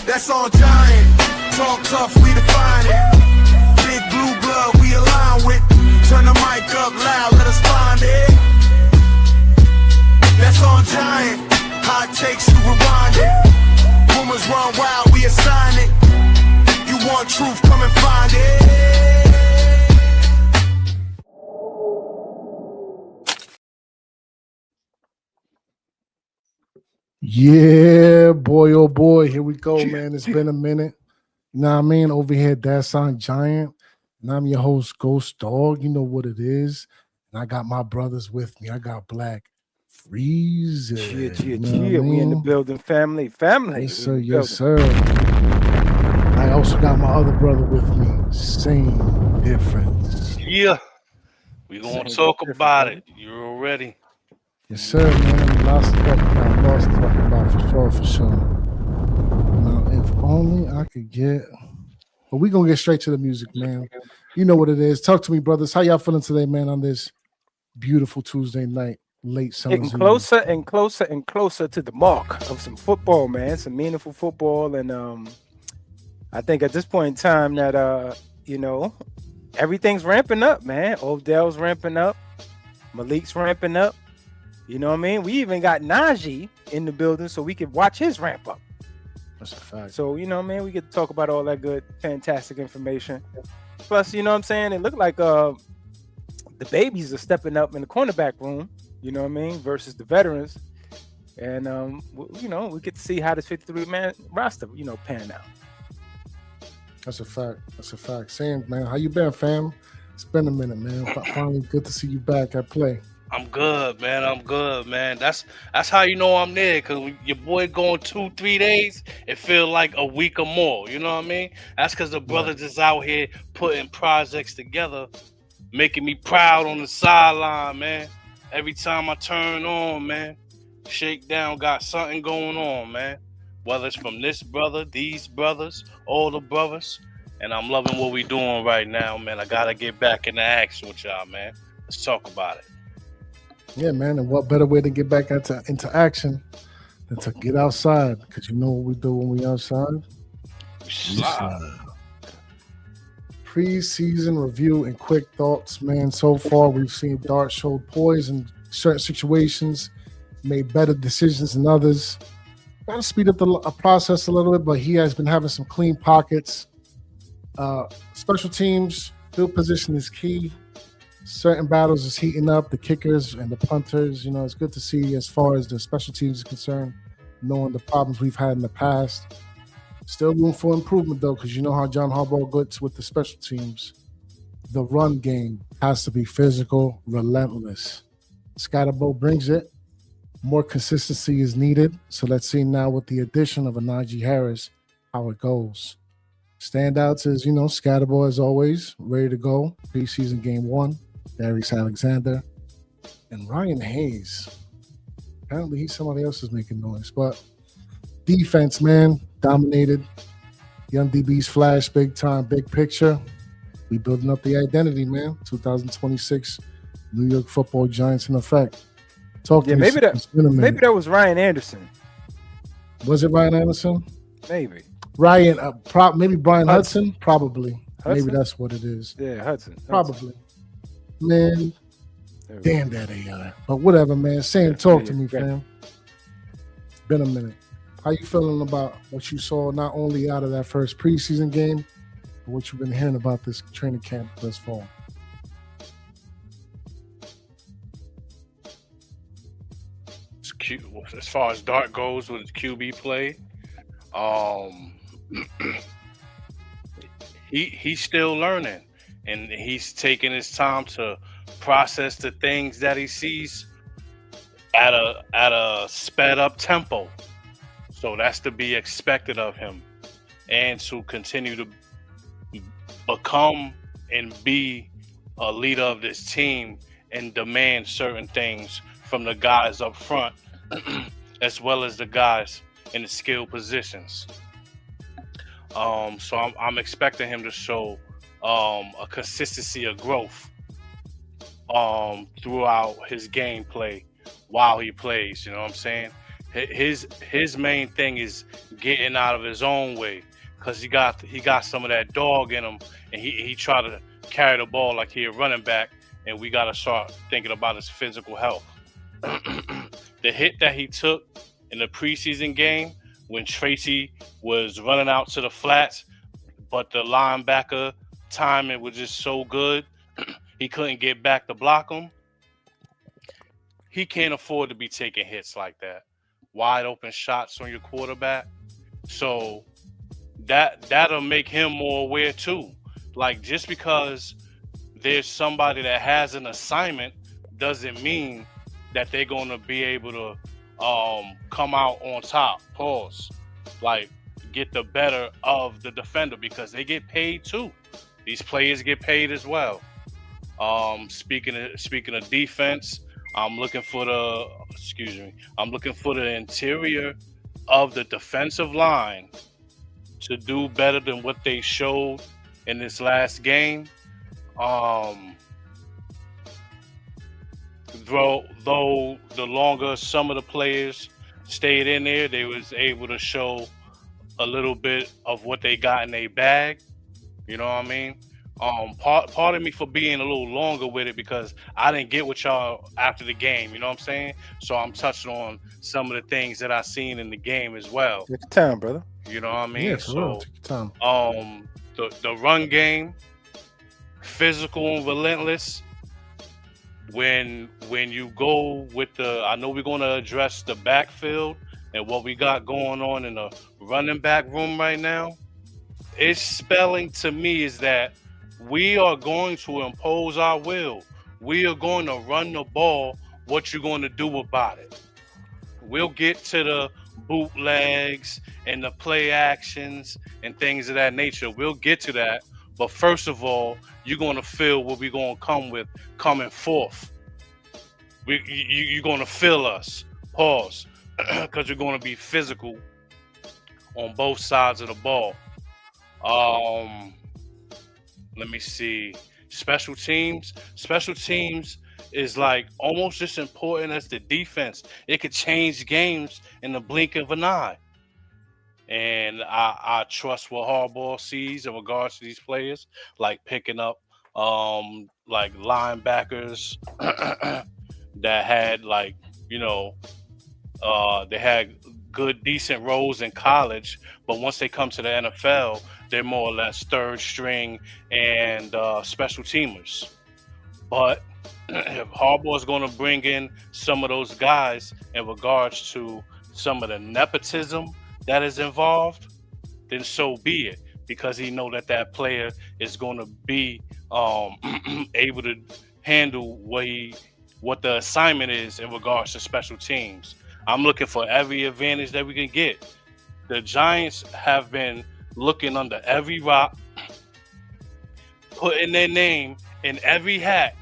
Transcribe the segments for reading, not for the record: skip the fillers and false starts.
That's on Giant. Talk tough, we define it. Big blue blood, we align with. Turn the mic up loud, let us find it. That's on Giant. Hot takes, you rewind it. Rumors run wild, we assign it. You want truth, come and find it. Yeah, boy, oh boy, here we go, man. It's been a minute. You know what I mean? Over here, that's on Giant. And I'm your host, GhostDog. You know what it is. And I got my brothers with me. I got BLKFreezy. Cheer. We in the building, family. Yes, sir. Yes, sir. I also got my other brother with me. Same difference. Yeah. We gonna talk about it. You're already. Yes, sir, man. Lots to talk about for sure. Now, if only I could get. But we gonna get straight to the music, man. You know what it is. Talk to me, brothers. How y'all feeling today, man? On this beautiful Tuesday night, late summer. Getting closer and closer and closer to the mark of some football, man. Some meaningful football, and I think at this point in time that everything's ramping up, man. Odell's ramping up, Malik's ramping up. You know what I mean? We even got Najee in the building so we could watch his ramp up. That's a fact. So, you know what I mean? We get to talk about all that good, fantastic information. Plus, you know what I'm saying? It looked like the babies are stepping up in the cornerback room, you know what I mean, versus the veterans. And, we get to see how this 53-man roster, pan out. That's a fact. Sam, man, how you been, fam? It's been a minute, man. Finally good to see you back at play. I'm good, man. That's how you know I'm there, because your boy going 2-3 days, it feel like a week or more. You know what I mean? That's because the brothers is out here putting projects together, making me proud on the sideline, man. Every time I turn on, man, Shakedown got something going on, man. Whether it's from this brother, these brothers, all the brothers, and I'm loving what we doing right now, man. I gotta get back into action with y'all, man. Let's talk about it. Yeah, man, and what better way to get back into action than to get outside? Because you know what we do when we outside? Slide. Preseason review and quick thoughts, man. So far, we've seen Dart show poise in certain situations, made better decisions than others. Got to speed up the process a little bit, but he has been having some clean pockets. Special teams, field position is key. Certain battles is heating up, the kickers and the punters. It's good to see as far as the special teams is concerned, knowing the problems we've had in the past. Still room for improvement, though, because you know how John Harbaugh gets with the special teams. The run game has to be physical, relentless. Skattebo brings it. More consistency is needed. So let's see now with the addition of a Najee Harris, how it goes. Standouts is, Skattebo as always, ready to go. Preseason game 1. Darius Alexander, and Ryan Hayes. Apparently, he's somebody else is making noise. But defense, man, dominated. Young DBs flash, big time, big picture. We building up the identity, man. 2026 New York Football Giants in effect. Talk to me. Maybe that was Ryan Anderson. Was it Ryan Anderson? Maybe. Ryan, maybe Brian Hudson. Probably. Hudson? Maybe that's what it is. Yeah, Hudson. Probably. Man, damn that AI. But whatever, man. Talk to me, fam. Been a minute. How you feeling about what you saw not only out of that first preseason game, but what you've been hearing about this training camp thus far? As far as Dart goes with his QB play, he's still learning. And he's taking his time to process the things that he sees at a sped up tempo. So that's to be expected of him, and to continue to become and be a leader of this team and demand certain things from the guys up front, as well as the guys in the skill positions. So I'm expecting him to show a consistency of growth throughout his gameplay while he plays. You know what I'm saying? his main thing is getting out of his own way, because he got some of that dog in him, and he try to carry the ball like he a running back, and we got to start thinking about his physical health. The hit that he took in the preseason game when Tracy was running out to the flats, but the linebacker timing was just so good, he couldn't get back to block him. He can't afford to be taking hits like that. Wide open shots on your quarterback. So that'll make him more aware too. Like, just because there's somebody that has an assignment doesn't mean that they're going to be able to come out on top. Pause. Like, get the better of the defender, because they get paid too. These players get paid as well. Speaking of defense, I'm looking for the interior of the defensive line to do better than what they showed in this last game. Though the longer some of the players stayed in there, they was able to show a little bit of what they got in their bag. You know what I mean? Pardon me for being a little longer with it, because I didn't get with y'all after the game. You know what I'm saying? So I'm touching on some of the things that I seen in the game as well. Take your time, brother. You know what I mean? Yeah, for real. Take your time. The run game, physical and relentless. When you go with I know we're going to address the backfield and what we got going on in the running back room right now. It's spelling to me is that we are going to impose our will. We are going to run the ball. What you going to do about it? We'll get to the bootlegs and the play actions and things of that nature. We'll get to that. But first of all, you're going to feel what we're going to come with coming forth. You're going to feel us. Pause. Because you're going to be physical on both sides of the ball. Let me see. Special teams is like almost as important as the defense. It could change games in the blink of an eye. And I trust what Harbaugh sees in regards to these players, like picking up like linebackers that had, like, you know, they had good, decent roles in college, but once they come to the NFL, they're more or less third string and special teamers. But if Harbaugh is going to bring in some of those guys in regards to some of the nepotism that is involved, then so be it, because he know that player is going to be able to handle what the assignment is in regards to special teams. I'm looking for every advantage that we can get. The Giants have been looking under every rock, putting their name in every hat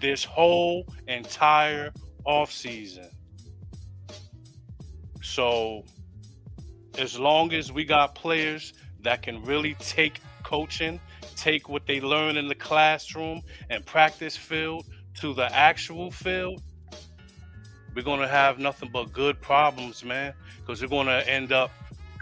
this whole entire offseason. So as long as we got players that can really take coaching, take what they learn in the classroom and practice field to the actual field, we're going to have nothing but good problems, man, because we're going to end up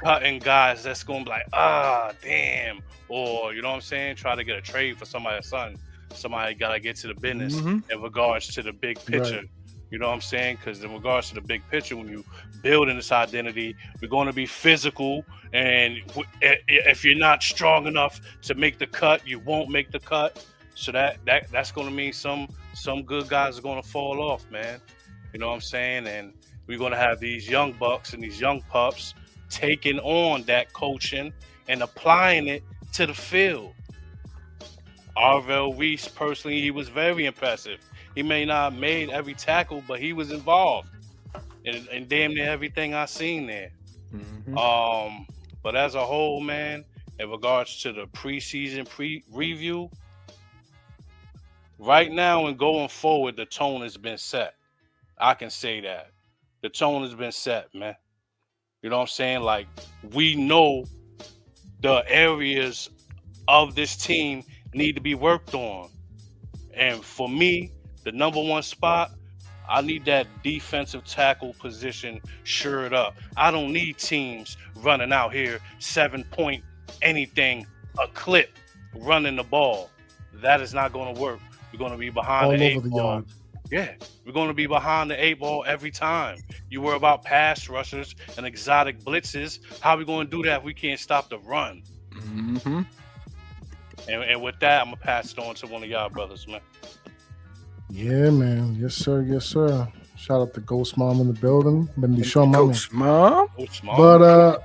cutting guys that's going to be like, damn, or, you know what I'm saying, try to get a trade for somebody's son. Somebody got to get to the business in regards to the big picture. Right. You know what I'm saying? Because in regards to the big picture, when you build in this identity, we're going to be physical. And if you're not strong enough to make the cut, you won't make the cut. So that's going to mean some good guys are going to fall off, man. You know what I'm saying? And we're going to have these young bucks and these young pups taking on that coaching and applying it to the field. Arvell Reese, personally, he was very impressive. He may not have made every tackle, but he was involved in damn near everything I seen there. Mm-hmm. But as a whole, man, in regards to the preseason review, right now and going forward, the tone has been set. I can say that. The tone has been set, man. You know what I'm saying? Like, we know the areas of this team need to be worked on. And for me, the number one spot, I need that defensive tackle position shored up. I don't need teams running out here 7-point anything a clip running the ball. That is not going to work. We're going to be behind all the over eight the ball. yard. Yeah, we're going to be behind the 8 ball every time. You worry about pass rushers and exotic blitzes. How are we going to do that if we can't stop the run? Mm-hmm. And with that, I'm going to pass it on to one of y'all brothers, man. Yeah, man. Yes, sir. Yes, sir. Shout out to Ghost Mom in the building. Been the show, mommy. Coach Mom. Oh, small. But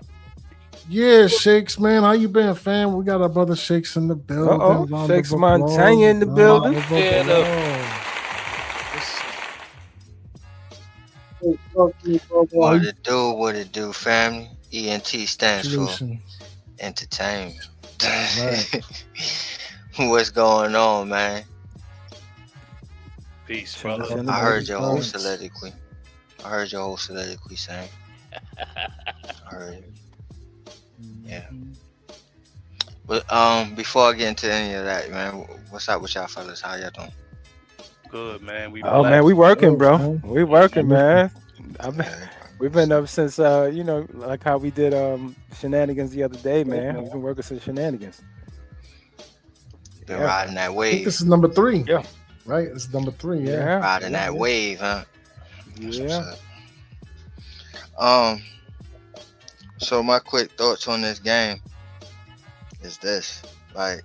yeah, Shakes, man. How you been, fam? We got our brother Shakes in the building. Uh-oh. Shakes Montaigne in the building. What it do, family? ENT stands for Solution. entertainment. Right. What's going on, man? Peace, brother. I heard your whole soliloquy. Sam. I heard it. Yeah. But before I get into any of that, man, what's up with y'all fellas? How y'all doing? Good, man. Oh man, we working, bro. man. We working, man. Yeah. We've been up since like how we did shenanigans the other day, man. We've been working since shenanigans. Been Yeah. riding that I think wave. this is number 3. Yeah. Right? This is number 3, yeah. Yeah. Riding that wave, huh? That's what's Yeah. up. So my quick thoughts on this game is this. Like,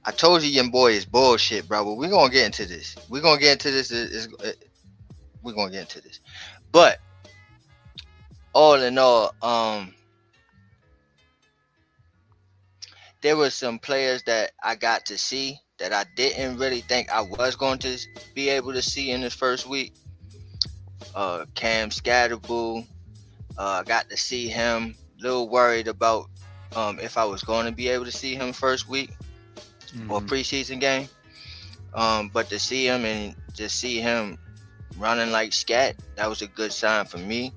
I told you your boy is bullshit, bro, but we're going to get into this. We're going to get into this. But, all in all, there were some players that I got to see that I didn't really think I was going to be able to see in this first week. Cam Skattebo, I got to see him. A little worried about if I was going to be able to see him first week or preseason game. But to see him and just see him running like scat, that was a good sign for me.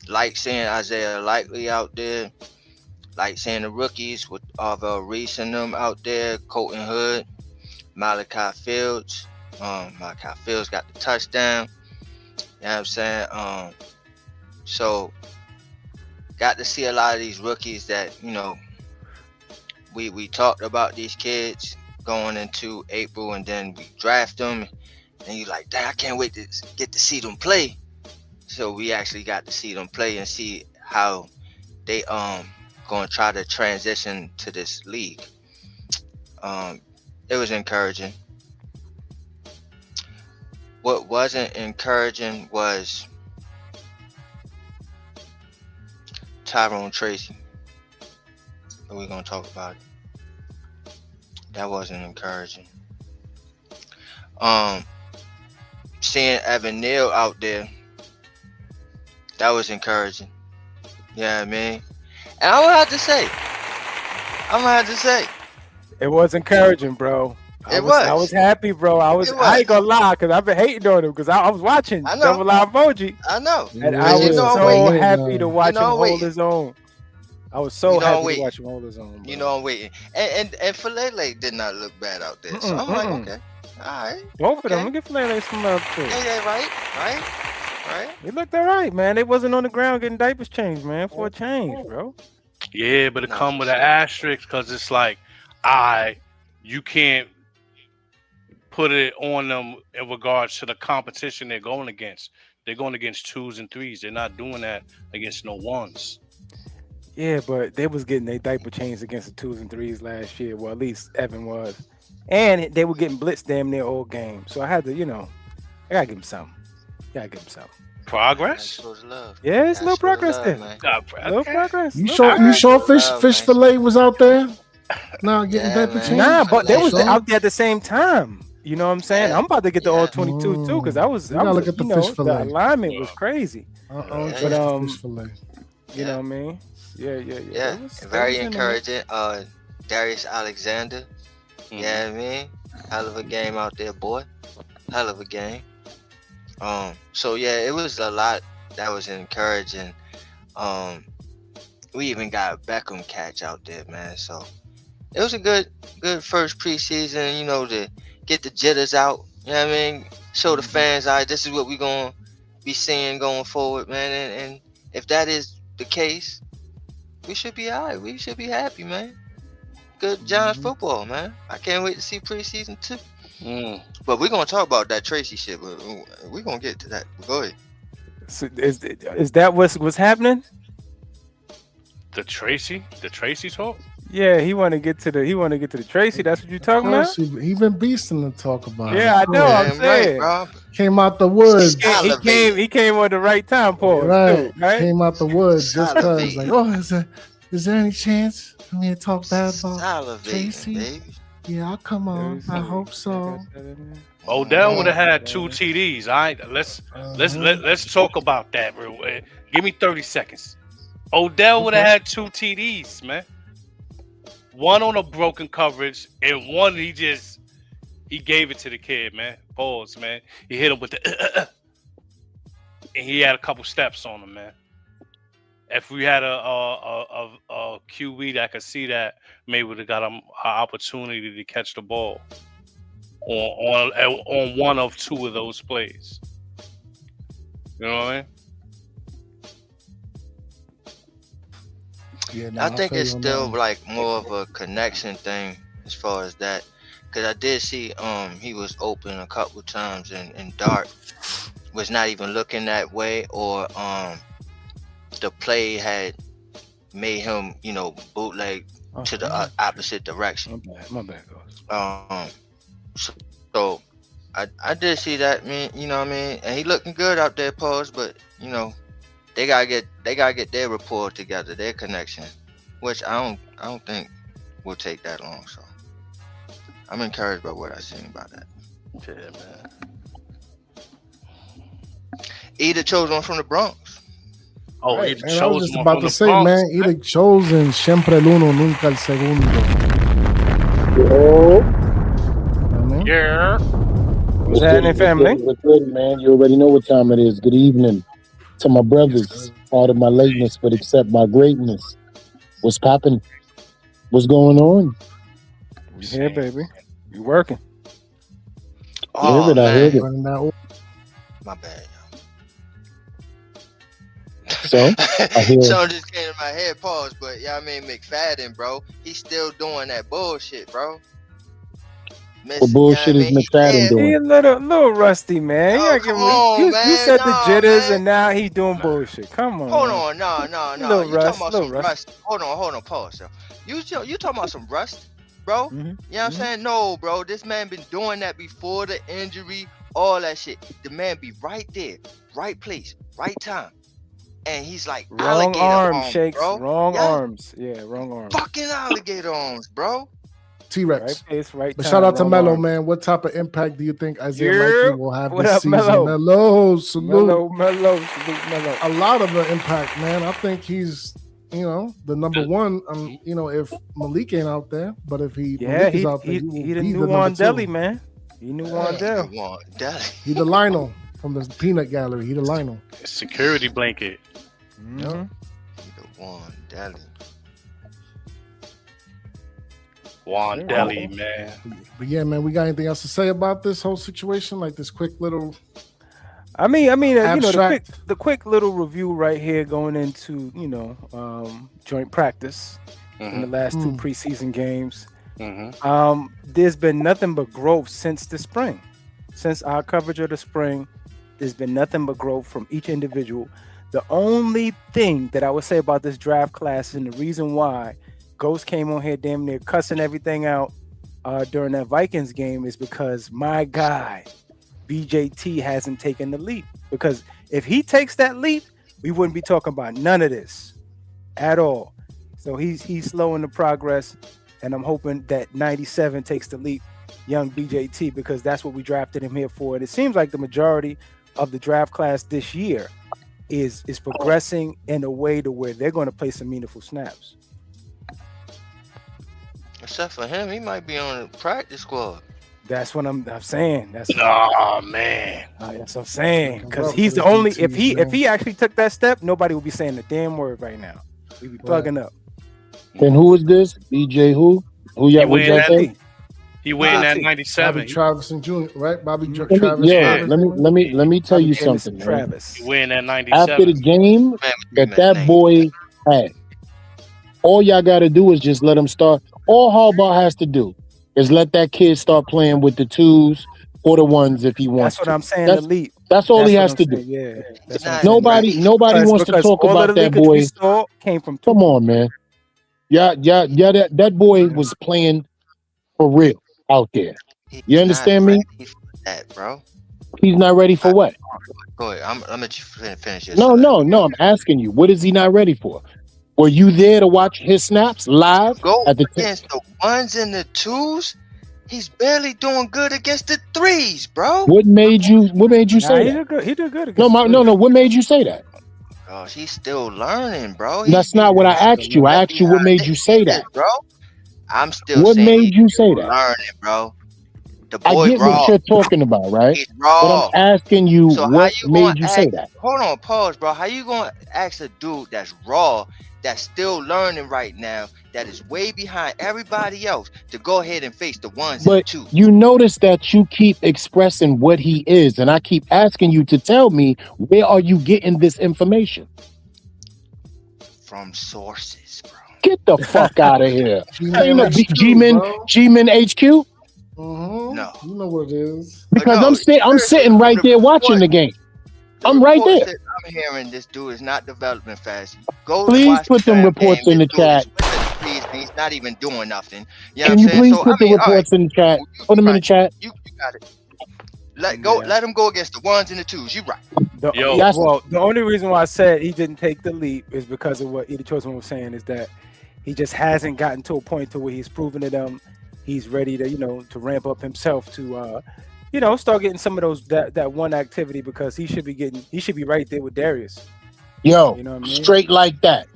Like seeing Isaiah Likely out there. Like seeing the rookies with Reese and them out there, Colton Hood, Malachi Fields. Malachi Fields got the touchdown. You know what I'm saying? So got to see a lot of these rookies that, you know, we talked about these kids going into April, and then we draft them, and you're like, dang, I can't wait to get to see them play. So we actually got to see them play and see how they going to try to transition to this league. It was encouraging. What wasn't encouraging was Tyrone Tracy. We're going to talk about it. That wasn't encouraging. Seeing Evan Neal out there, that was encouraging. Yeah, you know what I mean? And I'm gonna have to say, It was encouraging, bro. I was happy, bro. I ain't gonna lie, because I've been hating on him because I was watching I know. Double Live Emoji. I know. And Yeah, I was so waiting. happy to watch him hold waiting. his own. I was so You know I'm happy to waiting. watch him hold his own. Bro. You know I'm waiting. And Falele did not look bad out there. So I'm like, okay. Alright. Both of them. Okay. We get Flare some love too. Yeah, right? He looked all right, man. They wasn't on the ground getting diapers changed, man, for a change, bro. Yeah, but it No, come with an sure. asterisk because it's like, you can't put it on them in regards to the competition they're going against. They're going against 2s and 3s. They're not doing that against no 1s. Yeah, but they was getting their diaper changed against the 2s and 3s last year. Well, at least Evan was. And they were getting blitzed damn near all game. So I had to, I gotta give him something. Progress? Shows love. Yeah, it's That no shows progress love, there. man. No progress. You No sure progress. Fish Fillet was out there? Now getting Yeah, diaper man. changed? Nah, but they was So? out there at the same time. You know what I'm saying? Yeah. I'm about to get the Yeah. all 22 too, because You gotta look at the fish the fillet. alignment was crazy. Yeah. But, Fish Fillet. You know what I mean? Yeah. Yeah, It was- very it was in there. encouraging. Darius Alexander. Yeah, I mean, hell of a game out there, boy. Hell of a game. So yeah, it was a lot that was encouraging. We even got a Beckham catch out there, man. So it was a good first preseason. You know, the get the jitters out. You know what I mean? Show the fans, all right, this is what we're going to be seeing going forward, man. And if that is the case, we should be all right. We should be happy, man. Good Giants football, man. I can't wait to see preseason 2. But we're going to talk about that Tracy shit. But we're going to get to that. Go ahead. So is that what's happening? The Tracy talk? Yeah, he want to get to the Tracy. That's what you're talking about. He been beasting to talk about. Yeah, it. I know. I'm saying. Right, came out the woods. He came at the right time, Paul. Right. Too, right. Came out the woods just because. Like, oh, is there any chance for me to talk bad about Tracy? Baby. Yeah, I'll come on. I hope so. Odell would have had 2 TDs. All right, let's talk about that real quick. Give me 30 seconds. Odell would have had 2 TDs, man. One on a broken coverage, and one he gave it to the kid, man. Pause, man. He hit him with the and he had a couple steps on him, man. If we had a QB that could see that, maybe would have got him an opportunity to catch the ball on one of 2 of those plays. You know what I mean? Yeah, I think it's still like more of a connection thing as far as that, because I did see he was open a couple times and Dart was not even looking that way, or the play had made him bootleg to the opposite direction. My bad. So I did see that, man. You know what I mean? And he looking good out there, pause, but they gotta get their rapport together, their connection, which I don't think will take that long. So I'm encouraged by what I seen about that. Yeah, man. Either chose one from the Bronx. Oh, right, either man, I chose was just one about from to the say, Bronx, man, either chosen siempre el uno, nunca el segundo. Yeah. What's happening, family? What's good, man? You already know what time it is. Good evening to my brothers. Part of my lateness, but accept my greatness. What's popping? What's going on? Yeah, baby. You working? Oh, I heard it. My bad. So I hear Something just came in my head, pause, but I mean McFadden, bro. He's still doing that bullshit, bro. what bullshit is McFadden doing? He a little rusty, man. Oh, You said the jitters, and now he doing bullshit. Come on. Hold on, no. Little You rust, talking about some little rust? Hold on, pause. You talking about some rust, bro? You know what I'm saying? No, bro. This man been doing that before the injury, all that shit. The man be right there, right place, right time. And he's like Wrong alligator arm, arms, Shakes. bro. Wrong arms. Yeah, wrong arms. Fucking alligator arms, bro. T-Rex. Right place, right But time, shout out to wrong Melo, arm. man. What type of impact do you think Isaiah Yeah. Likely will have What this up, season? Melo? Salute. Melo, salute Melo. A lot of the impact, man. I think he's, the number one. If Malik ain't out there, but if Malik is out there, he will the be the new number Wandelli, 2. man. He knew Wandell. He the Lionel from the peanut gallery. He the Lionel. Security blanket. Mhm. Wandelli, man. But yeah, man, we got anything else to say about this whole situation? Like this quick little. I mean, Abstract. the quick little review right here going into joint practice in the last 2 preseason games. There's been nothing but growth since the spring. Since our coverage of the spring, there's been nothing but growth from each individual. The only thing that I would say about this draft class and the reason why Ghost came on here damn near cussing everything out during that Vikings game is because my guy BJT hasn't taken the leap. Because if he takes that leap, we wouldn't be talking about none of this at all. So he's slowing the progress, and I'm hoping that 97 takes the leap, young BJT, because that's what we drafted him here for. And it seems like the majority of the draft class this year is progressing in a way to where they're going to play some meaningful snaps. Except for him, he might be on the practice squad. That's what I'm saying. That's man. that's what I'm saying. Because he's the only. If he actually took that step, nobody would be saying a damn word right now. We'd be plugging up. And who is this? BJ who? Who y'all say? He wearing that Bobby 97. Travis and Jr. Right? Bobby Mhm. Travis. Yeah, let me tell Bobby you Jameson something, man. Travis. He wearing that After the 97. game that boy had, all y'all got to do is just let him start. All Harbaugh has to do is let that kid start playing with the 2s or the 1s if he wants That's what to. I'm saying. The leap. That's all That's he what has I'm to do. saying. Yeah, that's what I'm not saying. Nobody wants to Because talk all about of the that leakage we boy. saw came from Come on, man. Yeah, that boy was playing for real out there. He's You understand not me? ready for that, bro. He's not ready for what? Go ahead. I'm gonna let you finish your No, side. I'm asking you. What is he not ready for? Were you there to watch his snaps live Go at the against the 1s and the 2s. He's barely doing good against the 3s, bro. What made you Nah, say he that? did good. He did good No, against the no. What made you say that? Gosh, he's still learning, bro. That's not what I asked you. I That's asked you what made you say that. bro. I'm still What saying made he's you still say that? learning, bro. The I boy get raw. what you're talking about, right? He's But I'm raw. asking you So how what you gonna made you say ask? that? Hold on, pause, bro. How you gonna ask a dude that's raw, that's still learning right now, that is way behind everybody else, to go ahead and face the 1s and the But 2s? you notice that you keep expressing what he is, and I keep asking you to tell me, where are you getting this information? From sources, bro. Get the fuck out of here. Ain't no HQ, G-Men bro. HQ? No. You know what it is. Because no, I'm seriously, sitting right the there watching report- the game. The I'm right reports there. that I'm hearing, this dude is not developing fast. Go Please watch put the them damn reports game. in This the dude chat. is with the trees and he's not even doing nothing. You know Can what I'm you saying? please So put the all right, reports in the chat? Put them in the chat. You got it. Let him go against the 1s and the 2s. You right. The only reason why I said he didn't take the leap is because of what Edie Chosen was saying, is that he just hasn't gotten to a point to where he's proven to them he's ready to, to ramp up himself to, start getting some of those that one activity, because he should be right there with Darius. Yo, You know what I mean? straight like that.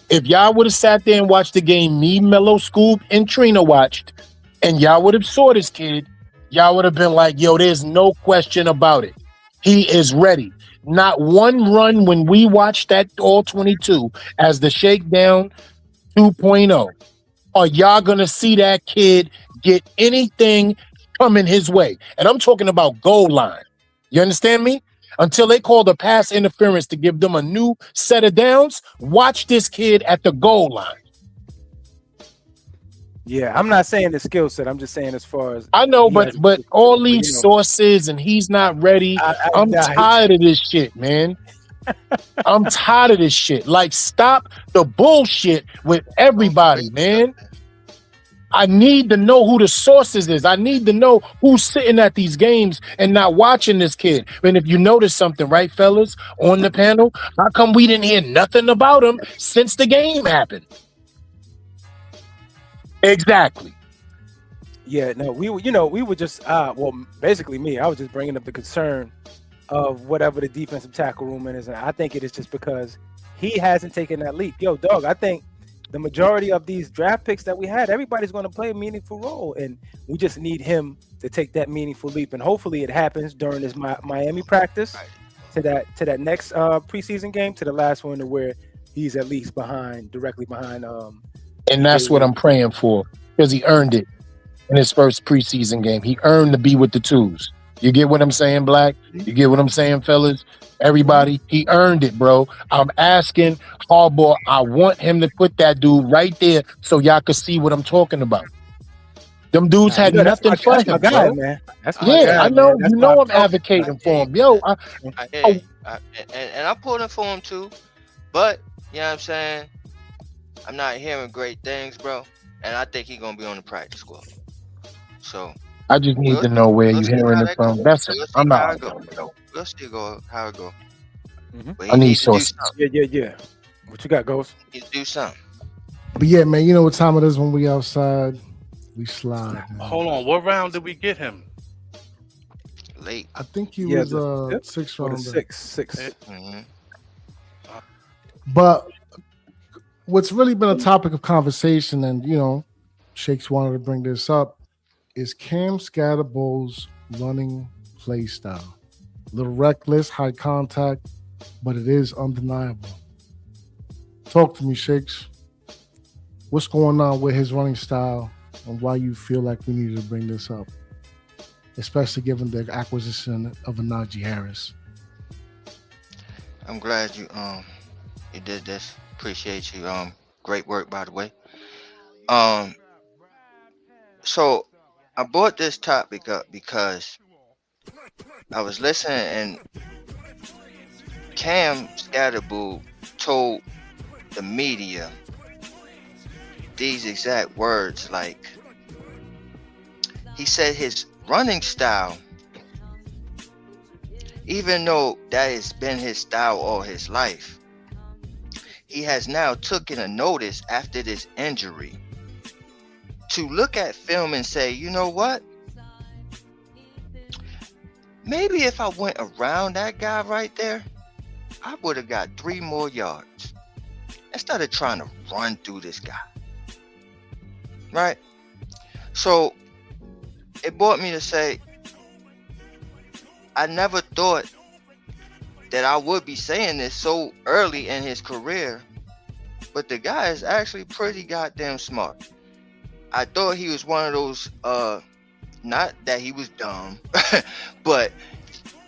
If y'all would have sat there and watched the game me, Mello, Scoop, and Trina watched, and y'all would have saw this kid, y'all would have been like, yo, there's no question about it. He is ready. Not one run when we watched that all 22 as the Shakedown 2.0. Are y'all going to see that kid get anything coming his way? And I'm talking about goal line. You understand me? Until they call the pass interference to give them a new set of downs, watch this kid at the goal line. Yeah, I'm not saying the skill set. I'm just saying as far as I know, but all these sources and he's not ready. I'm tired of this shit, man. I'm tired of this shit. Like, stop the bullshit with everybody, man. I need to know who the sources is. I need to know who's sitting at these games and not watching this kid. And if you notice something, right, fellas, on the panel, how come we didn't hear nothing about him since the game happened? Exactly. Yeah, no, we were just basically me. I was just bringing up the concern of whatever the defensive tackle room is, and I think it is just because he hasn't taken that leap. Yo, dog, I think the majority of these draft picks that we had, everybody's going to play a meaningful role, and we just need him to take that meaningful leap. And hopefully, it happens during this Miami practice to that next preseason game, to the last one, to where he's at least directly behind. And that's what I'm praying for, because he earned it in his first preseason game. He earned to be with the 2s. You get what I'm saying, Black? You get what I'm saying, fellas? Everybody, he earned it, bro. I'm asking Harbaugh, I want him to put that dude right there so y'all can see what I'm talking about. Them dudes had nothing for him, my guy, bro. man. That's my guy, I know. man. You know I'm advocating for him. Yo, and I'm pulling for him too. But, you know what I'm saying? I'm not hearing great things, bro. And I think he's going to be on the practice squad. So I just need to know where you're hearing it from. That's it. I'm not. We'll see how it go. Mm-hmm. I need sources. Yeah. What you got, Ghost? You do something. But yeah, man, you know what time it is when we outside. We slide. Man. Hold on. What round did we get him? Late. I think he was 6th round. Six. Mm-hmm. But what's really been a topic of conversation, and Shakes wanted to bring this up, is Cam Skattebo's running play style. A little reckless, high contact, but it is undeniable. Talk to me, Shakes. What's going on with his running style on why you feel like we needed to bring this up, especially given the acquisition of a Najee Harris. I'm glad you did this. Appreciate you. Great work, by the way. So I brought this topic up because I was listening and Cam Skattebo told the media these exact words. Like, he said his running style, even though that has been his style all his life, he has now taken a notice after this injury to look at film and say, you know what? Maybe if I went around that guy right there, I would have got 3 more yards instead of trying to run through this guy. Right? So it brought me to say, I never thought that I would be saying this so early in his career, but the guy is actually pretty goddamn smart. I thought he was one of those, not that he was dumb, but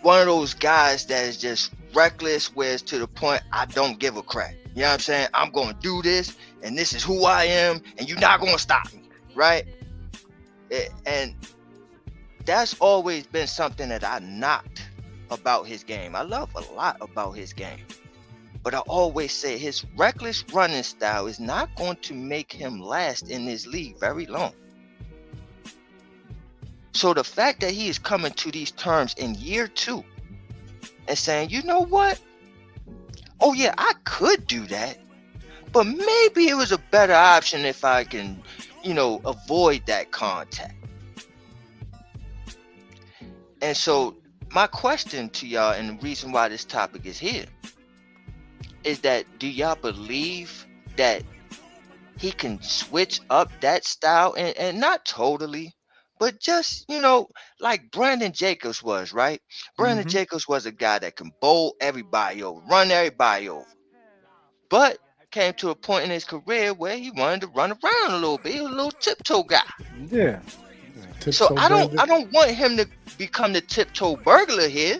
one of those guys that is just reckless, where it's to the point I don't give a crap. You know what I'm saying? I'm going to do this, and this is who I am, and you're not going to stop me, right? And that's always been something that I knocked about his game. I love a lot about his game, but I always say his reckless running style is not going to make him last in this league very long. So the fact that he is coming to these terms in year 2 and saying, you know what? Oh yeah, I could do that, but maybe it was a better option if I can, avoid that contact. And so my question to y'all, and the reason why this topic is here, is that do y'all believe that he can switch up that style, and not totally, but just, like Brandon Jacobs was, right? Brandon Jacobs was a guy that can bowl everybody over, run everybody over, but came to a point in his career where he wanted to run around a little bit. He was a little tiptoe guy. Yeah. So I don't want him to become the tiptoe burglar here.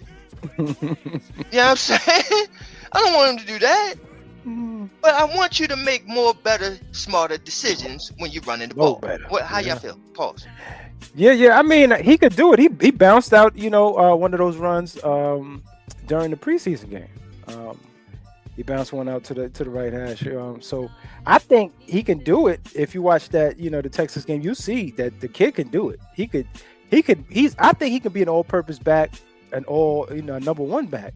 You know what I'm saying? I don't want him to do that. But I want you to make more better, smarter decisions when you're running the ball. How y'all feel? Pause. Yeah. I mean, he could do it. He bounced out, one of those runs during the preseason game. He bounced one out to the right hash. So I think he can do it. If you watch that, the Texas game, you see that the kid can do it. I think he could be an all-purpose back, number 1 back,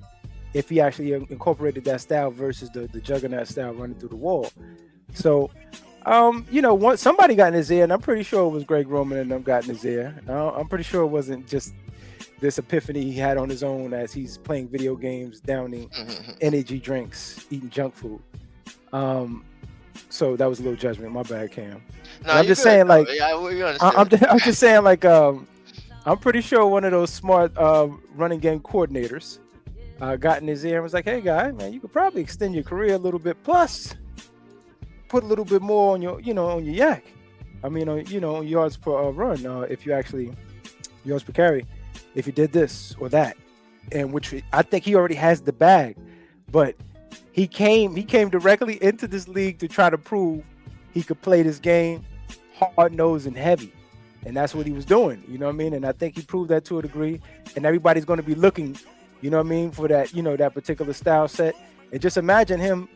if he actually incorporated that style versus the juggernaut style running through the wall. So, somebody got in his ear, and I'm pretty sure it was Greg Roman and them got in his ear. I'm pretty sure it wasn't just this epiphany he had on his own as he's playing video games, downing energy drinks, eating junk food. So that was a little judgment. My bad, Cam. No, I'm just saying, like, I'm just saying, like, I'm pretty sure one of those smart running game coordinators got in his ear and was like, "Hey, guy, man, you could probably extend your career a little bit, plus put a little bit more on your, on your yak. I mean, on yards per run. If you actually yards per carry, if you did this or that, and which I think he already has the bag, but he came directly into this league to try to prove he could play this game hard-nosed and heavy, and that's what he was doing. You know what I mean? And I think he proved that to a degree. And everybody's going to be looking, for that, that particular style set. And just imagine him,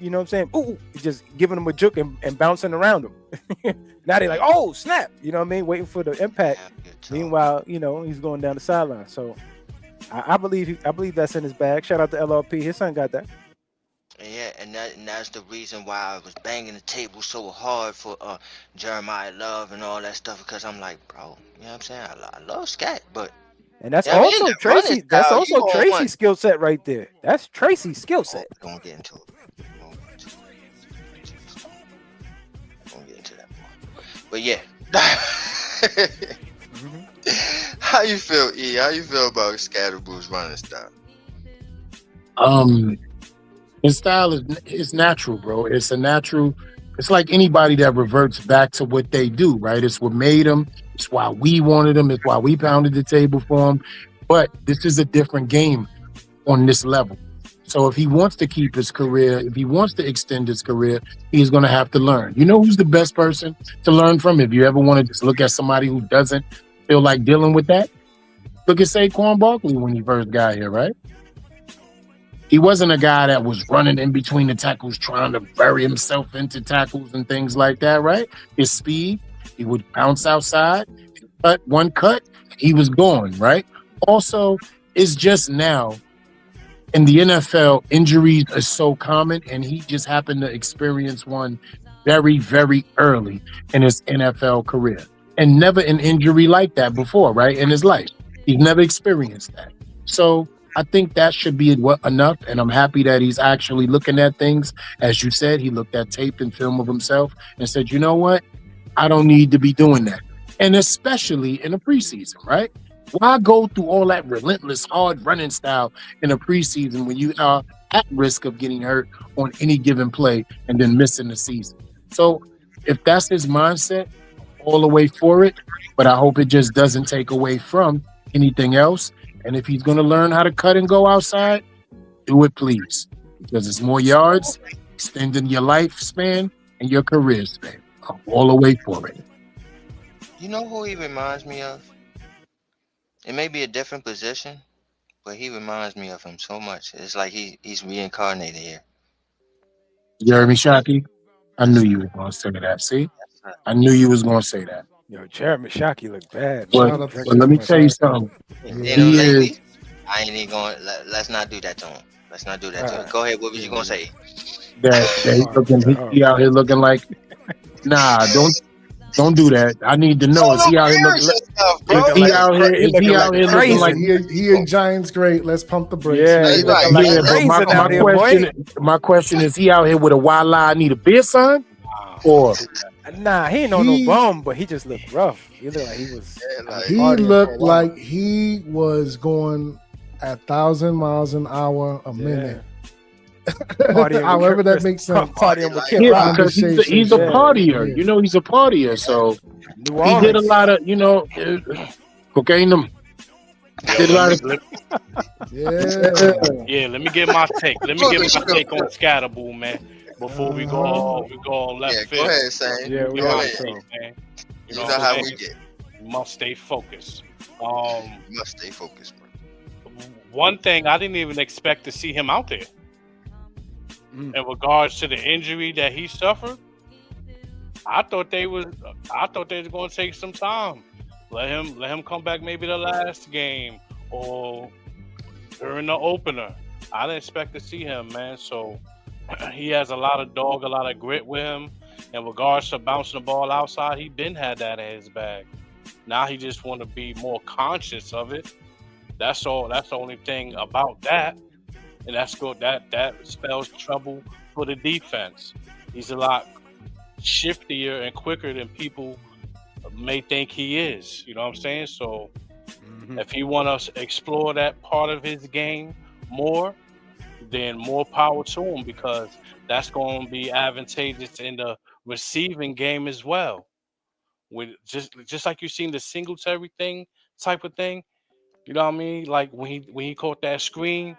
ooh, just giving him a juke and bouncing around him. Now they're like, oh, snap, waiting for the impact. Meanwhile, he's going down the sideline. So I believe that's in his bag. Shout out to LRP. His son got that. Yeah, and that's the reason why I was banging the table so hard for Jeremiah Love and all that stuff, because I'm like, bro, you know what I'm saying? I love Scat, but and that's also Tracy. That's also Tracy's skill set right there. That's Tracy's skill set. Don't get into it. Don't get into that more. But yeah. How you feel, E? How you feel about Skattebo's running style? His style is natural, bro. It's a natural It's like anybody that reverts back to what they do, right? It's what made them. It's why we wanted them. It's why we pounded the table for them. But this is a different game on this level. So if he wants to keep his career, if he wants to extend his career, he's going to have to learn. You know who's the best person to learn from? If you ever want to just look at somebody who doesn't feel like dealing with that, look at Saquon Barkley when he first got here, right? He wasn't a guy that was running in between the tackles, trying to bury himself into tackles and things like that, right? His speed, he would bounce outside, one cut, he was gone, right? Also, it's just now in the NFL, injuries are so common, and he just happened to experience one very, very early in his NFL career. And never an injury like that before, right? In his life. He's never experienced that. So I think that should be enough, and I'm happy that he's actually looking at things. As you said, he looked at tape and film of himself and said, you know what? I don't need to be doing that. And especially in a preseason, right? Why go through all that relentless, hard running style in a preseason when you are at risk of getting hurt on any given play and then missing the season? So if that's his mindset, all the way for it, but I hope it just doesn't take away from anything else. And if he's going to learn how to cut and go outside, do it, please, because it's more yards, extending your lifespan and your career span. I'm all the way for it. You know who he reminds me of? It may be a different position, but he reminds me of him so much. It's like he's reincarnated here. Jeremy Shockey, I knew you were going to say that. See? I knew you was going to say that. Yo, Jeremy Shockey look bad. But let me tell you something. I ain't even going. Let's not do that to him. Let's not do that to him. Go ahead. What was you gonna say? That he out here looking like. Nah, don't do that. I need to know. Is he out here looking like? He and Giants great. Let's pump the brakes. Yeah, but my question is, he out here with a wild lie? I need a beer sign, or? Nah, he ain't on no bum, but he just looked rough. He looked like he was. He looked like he was going at 1,000 miles an hour a minute. However that makes sense. Because he's a partier. You know, he's a partier. So he did a lot of, cocaine. Did a lot of. Yeah. Let me get my take. Let me get my take on Skattebo, man. Before we go on left field. Go ahead, Sam. Yeah, go ahead. Man. You know how we get. You must stay focused. You must stay focused, bro. One thing I didn't even expect to see him out there. In regards to the injury that he suffered, I thought they was going to take some time. Let him come back maybe the last game or during the opener. I didn't expect to see him, man. So he has a lot of dog, a lot of grit with him. In regards to bouncing the ball outside, he didn't have that in his bag. Now he just want to be more conscious of it. That's all. That's the only thing about that. And that spells trouble for the defense. He's a lot shiftier and quicker than people may think he is. You know what I'm saying? So if he want to explore that part of his game more, then more power to him, because that's going to be advantageous in the receiving game as well. With just like you seen the Singletary type of thing, you know what I mean? Like when he caught that screen,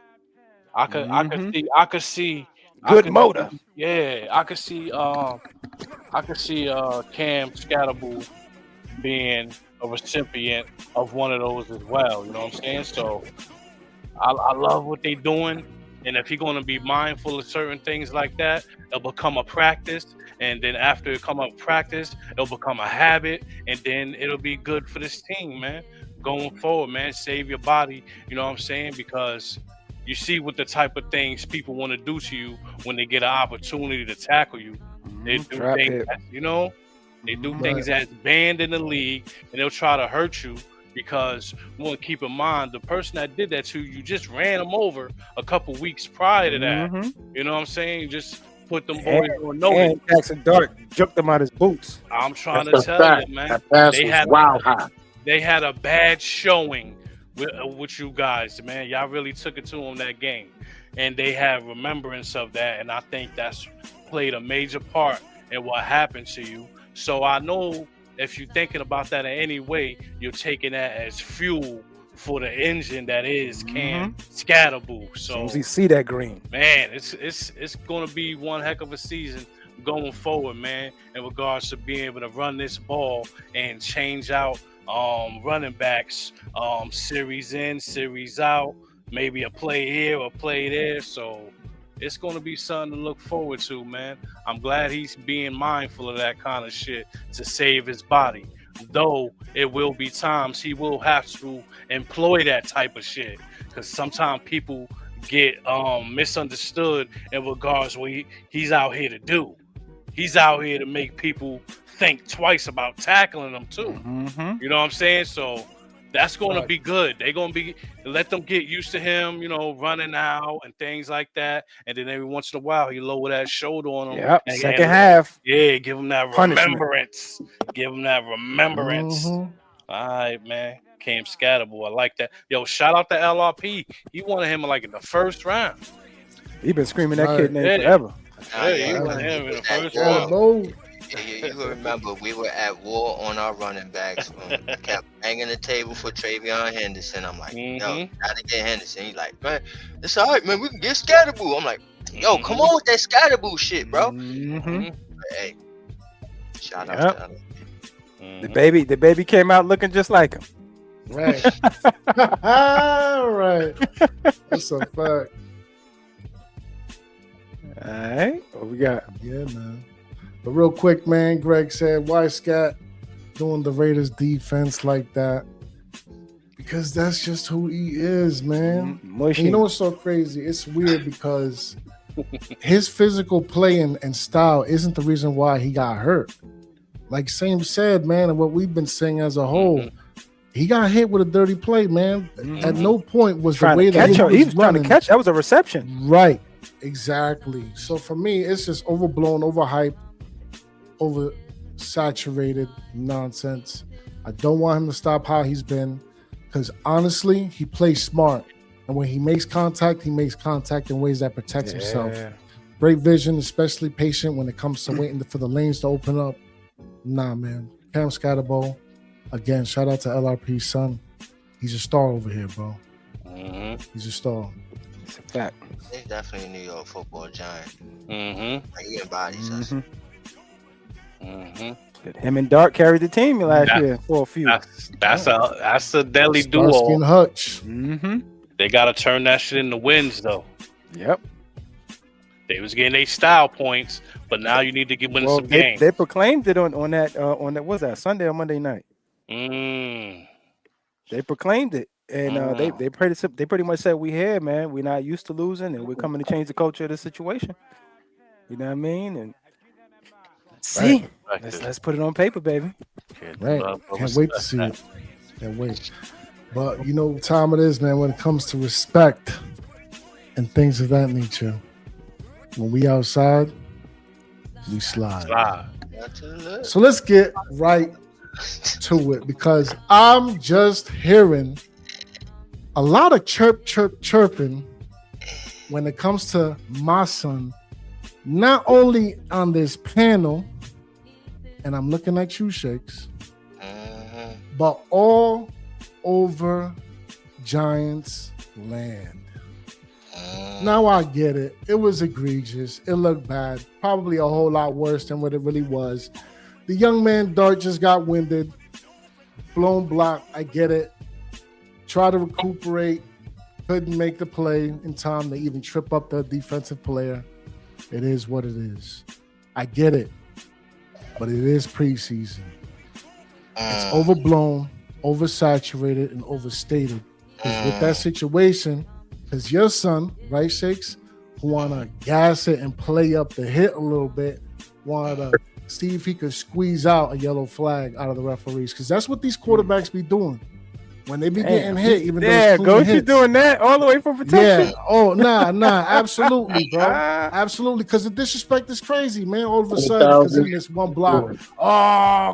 I could see good motor. Yeah, I could see Cam Skattebo being a recipient of one of those as well. You know what I'm saying? So I love what they're doing. And if you're going to be mindful of certain things like that, it'll become a practice. And then after it come up practice, it'll become a habit. And then it'll be good for this team, man. Going forward, man, save your body. You know what I'm saying? Because you see what the type of things people want to do to you when they get an opportunity to tackle you. They do things, they do things that's banned in the league, and they'll try to hurt you. Because you want to keep in mind, the person that did that to you just ran them over a couple weeks prior to that. You know what I'm saying? Just put them boys on notice. And Jackson Dart jumped him out his boots. I'm trying to tell you, man. They had a bad showing with you guys, man. Y'all really took it to them that game. And they have remembrance of that. And I think that's played a major part and what happened to you. So I know if you're thinking about that in any way, you're taking that as fuel for the engine that is Cam Skattebo. As So soon as he see that green, man, it's gonna be one heck of a season going forward, man, in regards to being able to run this ball and change out running backs series in, series out, maybe a play here or play there. So it's going to be something to look forward to, man. I'm glad he's being mindful of that kind of shit to save his body. Though it will be times he will have to employ that type of shit, because sometimes people get misunderstood in regards to what he's out here to do. He's out here to make people think twice about tackling them too. You know what I'm saying? So that's going to be good. They're going to be let them get used to him, you know, running out and things like that. And then every once in a while, he lower that shoulder on him. Yep. And, Second half. Yeah, give him that Punishment. remembrance. Give him that remembrance. All right, man. Cam Skattebo, I like that. Yo, shout out to LRP. He wanted him like in the first round. He been screaming that kid name forever. Yeah, he wanted him in the first round. You remember we were at war on our running backs. Kept banging the table for Travion Henderson. I'm like, no, gotta get Henderson. He's like, man, it's all right, man. We can get Skattebo. I'm like, yo, come on with that Skattebo shit, bro. Hey, shout out to him. The baby came out looking just like him. Right. Right. That's a fact. All right. What we got? Yeah, man. But real quick, man, Greg said, why Scat doing the Raiders defense like that? Because that's just who he is, man. And you know what's so crazy? It's weird because his physical play and style isn't the reason why he got hurt. Like Sam said, man, and what we've been saying as a whole, he got hit with a dirty play, man. At no point was the way that he was trying to catch. That was a reception. Right. Exactly. So for me, it's just overblown, overhyped, oversaturated nonsense. I don't want him to stop how he's been, because honestly, he plays smart. And when he makes contact in ways that protects himself. Great vision, especially patient when it comes to waiting for the lanes to open up. Nah, man. Cam Skattebo, again, shout out to LRP's son. He's a star over here, bro. He's a star. It's a fact. He's definitely a New York football giant. Like, he embodies us. Him and Dart carried the team last year for a few. That's a deadly duo. Starsky and Hutch. They got to turn that shit into wins, though. Yep. They was getting 8 style points, but now you need to get winning some games. They proclaimed it on that what was that, Sunday or Monday night? They proclaimed it, and they pretty much said, we here, man. We're not used to losing, and we're coming to change the culture of the situation. You know what I mean? And let's see. Let's put it on paper, baby. Right. Can't wait to see it. Can't wait. But you know what time it is, man, when it comes to respect and things of that nature. When we outside, we slide. So let's get right to it, because I'm just hearing a lot of chirping when it comes to my son, not only on this panel, and I'm looking at you, Shakes, but all over Giants land. Now I get it. It was egregious. It looked bad. Probably a whole lot worse than what it really was. The young man, Dart, just got winded. Blown block. I get it. Try to recuperate. Couldn't make the play in time to even trip up the defensive player. It is what it is. I get it. But it is preseason. It's overblown, oversaturated, and overstated. Because with that situation, because your son, right, Shakes, who want to gas it and play up the hit a little bit, wanted to see if he could squeeze out a yellow flag out of the referees. Because that's what these quarterbacks be doing. When they be getting hit, even though it's clean hits. You doing that all the way from protection? Yeah. Oh, nah. Absolutely, bro. Absolutely. Because the disrespect is crazy, man. All of a sudden, because in this one block,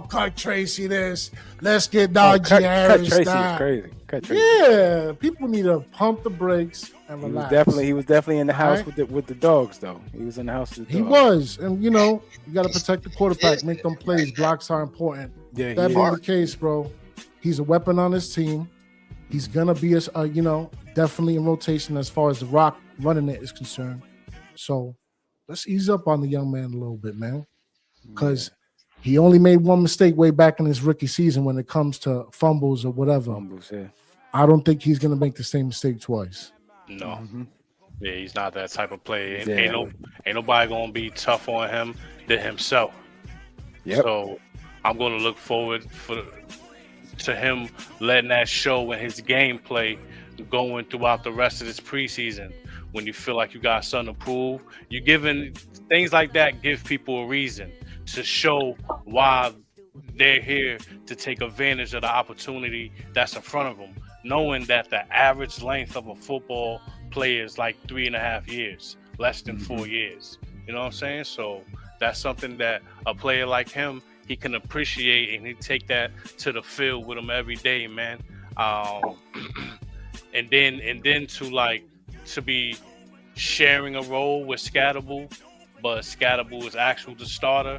cut Tracy this. Let's get Najee Harris. Cut Tracy is crazy. Cut Tracy. Yeah. People need to pump the brakes and He relax. was definitely in the house Alright. with the dogs though. He was in the house with the He dogs. was, and you got to protect the quarterback, make them plays. Blocks are important. Yeah, That he being is. the case, bro, he's a weapon on his team. He's gonna be definitely in rotation as far as the rock running it is concerned. So let's ease up on the young man a little bit, man, because he only made one mistake way back in his rookie season when it comes to fumbles or whatever. Fumbles, yeah. I don't think he's gonna make the same mistake twice. No. Mm-hmm. Yeah, he's not that type of player. Exactly. Ain't nobody gonna be tough on him than himself. Yep. So I'm gonna look forward to him letting that show in his gameplay going throughout the rest of this preseason. When you feel like you got something to prove, you giving things like that give people a reason to show why they're here to take advantage of the opportunity that's in front of them, knowing that the average length of a football player is like 3.5 years, less than 4 years. You know what I'm saying? So that's something that a player like him, he can appreciate, and he take that to the field with him every day, man. And then to be sharing a role with Skattebo, but Skattebo is actual the starter.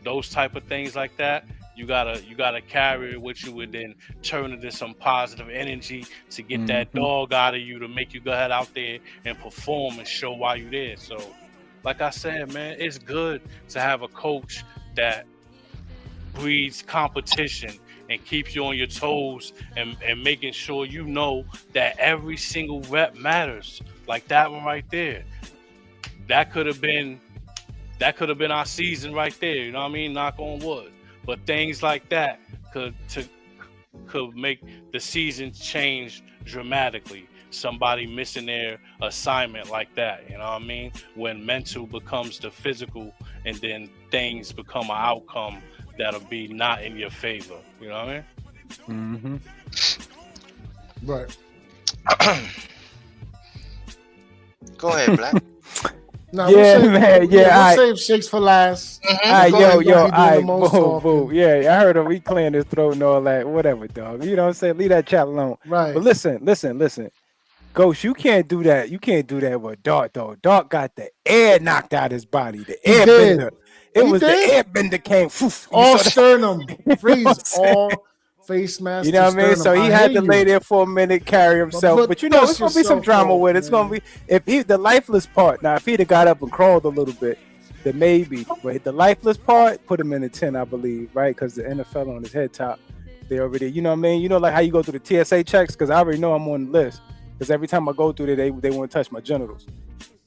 Those type of things like that, you gotta carry it with you and then turn it into some positive energy to get that dog out of you to make you go ahead out there and perform and show why you there. So, like I said, man, it's good to have a coach that breeds competition and keeps you on your toes and making sure you know that every single rep matters. Like that one right there. That could have been our season right there. You know what I mean? Knock on wood. But things like that could make the season change dramatically. Somebody missing their assignment like that, you know what I mean? When mental becomes the physical, and then things become an outcome that'll be not in your favor. You know what I mean? Mm-hmm. Right. Go ahead, Black. Nah, Yeah, man. Yeah, we'll save Shakes for last. All right, Go ahead, yo, don't all be doing the right, most boo, talking. boo. Yeah, I heard him. He clearing his throat and all that. Whatever, dog. You know what I'm saying? Leave that chat alone. Right. But listen. Ghost, you can't do that. You can't do that with Dart, though. Dart got the air knocked out his body. The He air did. bender. It He was did. the air bender came. Poof, you All saw that? sternum. Freeze. You know what I'm saying? All face mask. You know what I mean? sternum. So he I had hear to lay you. there for a minute, carry himself. But you know, dust it's gonna be some yourself drama off, with it. It's man. gonna be if he the lifeless part. Now, if he'd have got up and crawled a little bit, then maybe. But the lifeless part put him in the 10, I believe, right? Because the NFL on his head top, they already. You know what I mean? You know, like how you go through the TSA checks, because I already know I'm on the list. Because every time I go through there, they want to touch my genitals.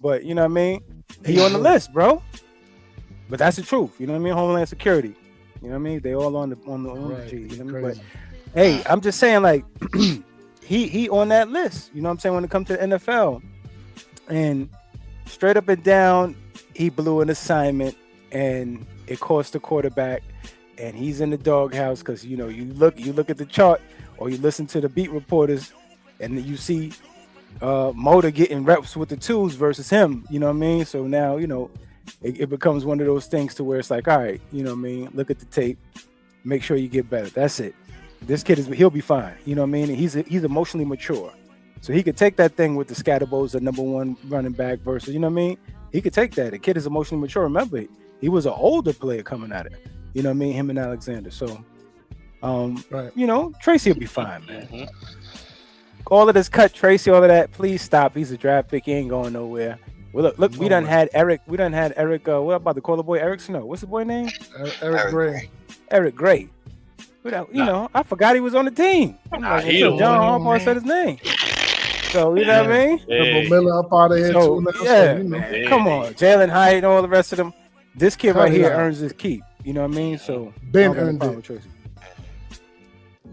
But you know what I mean? He on the list, bro. But that's the truth. You know what I mean? Homeland Security. You know what I mean? They all on the Right. G. You know what I mean? Crazy. But hey, I'm just saying, like, he on that list. You know what I'm saying? When it comes to the NFL, and straight up and down, he blew an assignment, and it cost the quarterback. And he's in the doghouse because you look at the chart, or you listen to the beat reporters, and you see Motor getting reps with the twos versus him. You know what I mean? So now it becomes one of those things to where it's like, all right, you know what I mean? Look at the tape, make sure you get better. That's it. This kid he'll be fine. You know what I mean? And he's emotionally mature, so he could take that thing with the Skattebos, the number one running back versus, you know what I mean? He could take that. The kid is emotionally mature. Remember, he was an older player coming at it. You know what I mean? Him and Alexander. So, Right. Tracy will be fine, man. All of this cut, Tracy, all of that. Please stop. He's a draft pick. He ain't going nowhere. Well, look. We done had Eric. What about the caller boy Eric Snow? What's the boy name? Eric Gray. Eric Gray. I forgot he was on the team. I'm like, until John Harbaugh said his name. So you know what I mean? Double Miller up out of here So, too. yeah, You know. man, come on, Jalen Hyatt and all the rest of them. This kid Cut right it here out. earns his keep. You know what I mean? So Ben I don't have a earned problem it. with Tracy.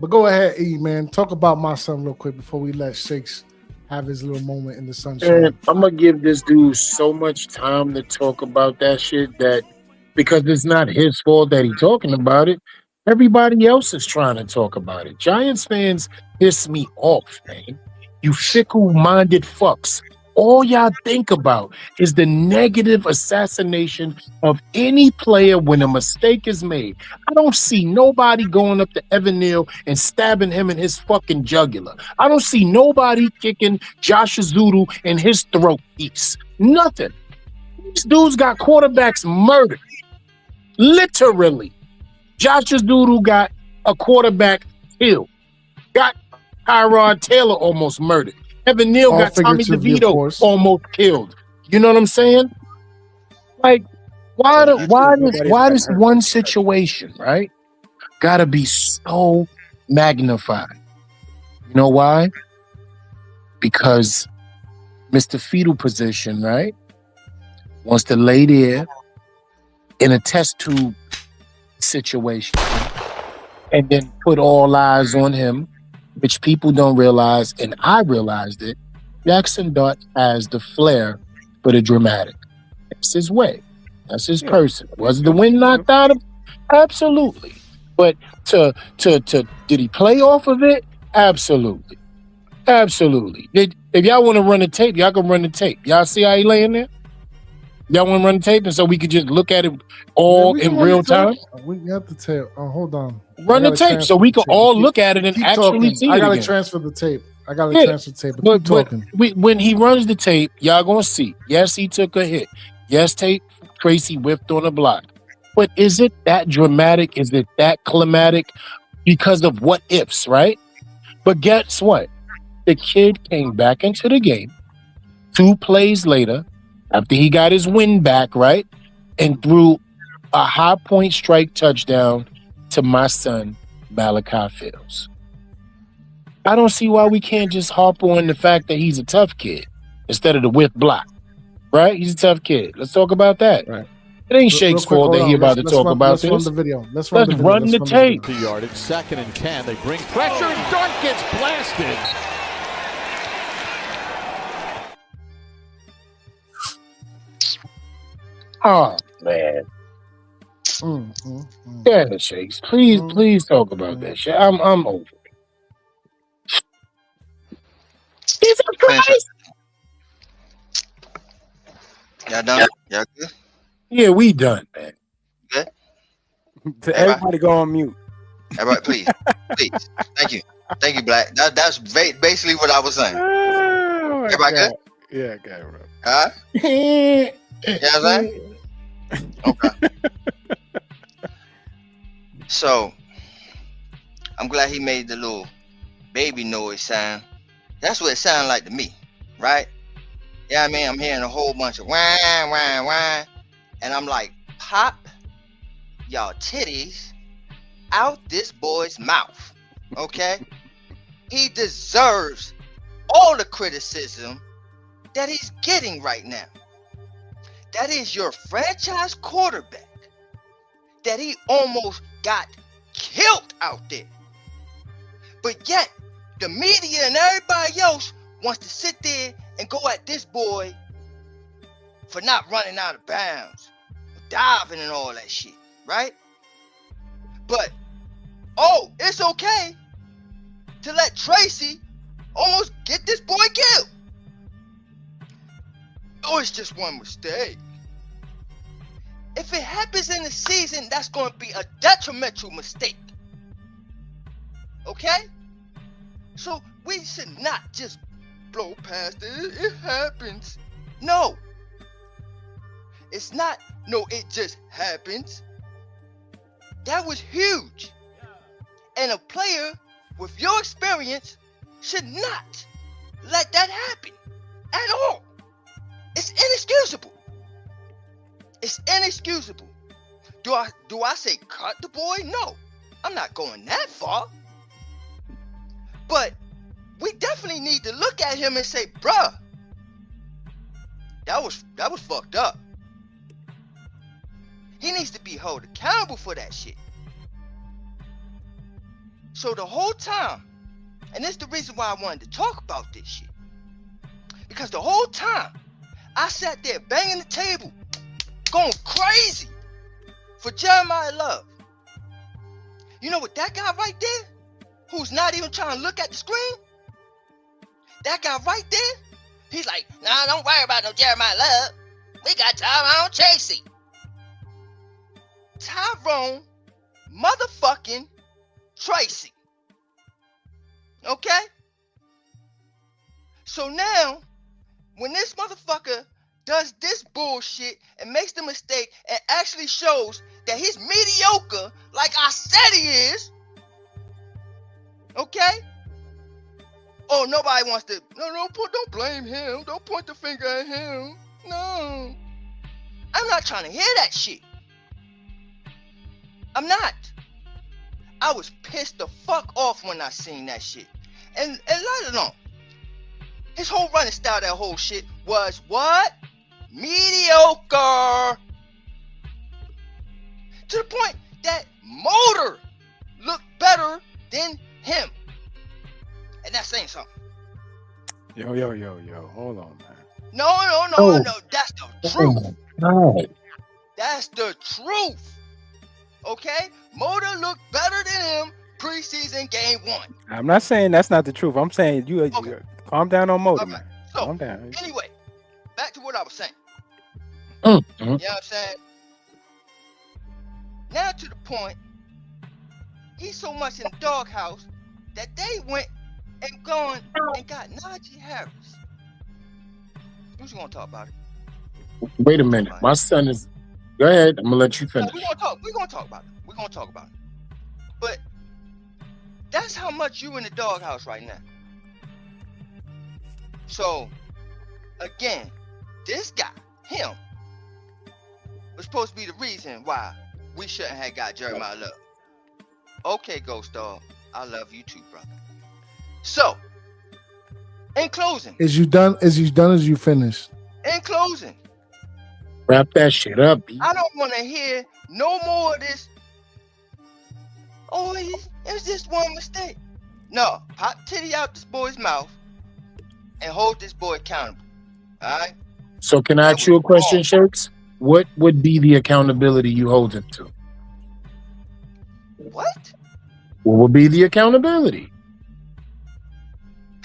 But go ahead, E, man. Talk about my son real quick before we let Shakes have his little moment in the sunshine. Man, I'm gonna give this dude so much time to talk about that shit that because it's not his fault that he's talking about it. Everybody else is trying to talk about it. Giants fans piss me off, man. You fickle-minded fucks all y'all think about is the negative assassination of any player when a mistake is made. I don't see nobody going up to Evan Neal and stabbing him in his fucking jugular. I don't see nobody kicking Josh Zulu in his throat piece. Nothing. These dudes got quarterbacks murdered. Literally. Josh Zulu got a quarterback killed. Got Tyrod Taylor almost murdered. Evan Neal got Tommy DeVito almost killed. You know what I'm saying? Like, why does one situation, right, gotta be so magnified? You know why? Because Mr. Fetal Position, right, wants to lay there in a test tube situation and then put all eyes on him, which people don't realize, and I realized it. Jackson Dart has the flair for the dramatic. That's his way. That's his person. Was the wind knocked out of him? Absolutely. But did he play off of it? Absolutely. Absolutely. If y'all want to run the tape, y'all can run the tape. Y'all see how he laying there? Y'all want to run the tape, and so we could just look at it all in real time? We got the tape. Oh, hold on. Run the tape so we can all look at it and actually see it again. I got to transfer the tape. Transfer the tape. But when he runs the tape, y'all going to see. Yes, he took a hit. Yes, Tracy whiffed on a block. But is it that dramatic? Is it that climatic? Because of what ifs, right? But guess what? The kid came back into the game 2 plays later, after he got his win back, right? And threw a high point strike touchdown to my son, Malachi Fields. I don't see why we can't just harp on the fact that he's a tough kid instead of the whiff block, right? He's a tough kid. Let's talk about that. Right. It ain't Shake's fault that he about to talk about this. Let's run the video. Let's run the tape. 2 yardage, 2nd and 10. They bring pressure and Dart gets blasted. Oh man. Damn it, Shakes. Please talk about that shit. I'm over it. He's a Christ. Y'all done? Y'all good? Yeah, we done, man. Good? Everybody go on mute. Everybody, please. Please. Thank you, Black. That's basically what I was saying. Oh, everybody good? Yeah, I got it, bro. Huh? You know what I'm saying? Okay. So, I'm glad he made the little baby noise sound. That's what it sounded like to me, right? Yeah, I mean, I'm hearing a whole bunch of whine, whine, whine. And I'm like, pop y'all titties out this boy's mouth, okay? He deserves all the criticism that he's getting right now. That is your franchise quarterback that he almost got killed out there. But yet, the media and everybody else wants to sit there and go at this boy for not running out of bounds, diving and all that shit, right? But, oh, it's okay to let Tracy almost get this boy killed. Oh, it's just one mistake. If it happens in the season, that's going to be a detrimental mistake. Okay? So we should not just blow past it. It happens. No. It's not, no, it just happens. That was huge. And a player with your experience should not let that happen at all. It's inexcusable. It's inexcusable. Do I say cut the boy? No. I'm not going that far. But we definitely need to look at him and say, bruh, that was fucked up. He needs to be held accountable for that shit. So the whole time, and this is the reason why I wanted to talk about this shit, because the whole time I sat there banging the table, going crazy for Jeremiah Love. You know what that guy right there, who's not even trying to look at the screen, that guy right there He's like, nah, don't worry about no Jeremiah Love. We got Tyrone Tracy. Tyrone motherfucking Tracy. Okay? So now, when this motherfucker does this bullshit and makes the mistake and actually shows that he's mediocre like I said he is, okay? Oh, nobody wants to, don't blame him. Don't point the finger at him. No. I'm not trying to hear that shit. I'm not. I was pissed the fuck off when I seen that shit. And let it on. His whole running style, that whole shit was what? Mediocre. To the point that Motor looked better than him. And that's saying something. Yo. Hold on, man. No. That's the truth. No. That's the truth. Okay? Motor looked better than him preseason game 1. I'm not saying that's not the truth. I'm saying you calm down on Motor, Right. man. So, Calm down. anyway, back to what I was saying. Mm-hmm. You know what I'm saying? Now to the point, he's so much in the doghouse that they went and gone and got Najee Harris. Who's gonna talk about it? Wait a minute. My son is. Go ahead. I'm gonna let you No, finish. we're gonna talk about it. We're gonna talk about it. But that's how much you in the doghouse right now. So again, this guy, him, was supposed to be the reason why we shouldn't have got Jeremiah Love. Okay, GhostDog, I love you too, brother. So, in closing. Is you done as you finished? In closing. Wrap that shit up. B. I don't want to hear no more of this. Oh, it was just one mistake. No, pop titty out this boy's mouth and hold this boy accountable. All right? So can I ask you a question, Shakes? What would be the accountability you hold him to? What? What would be the accountability?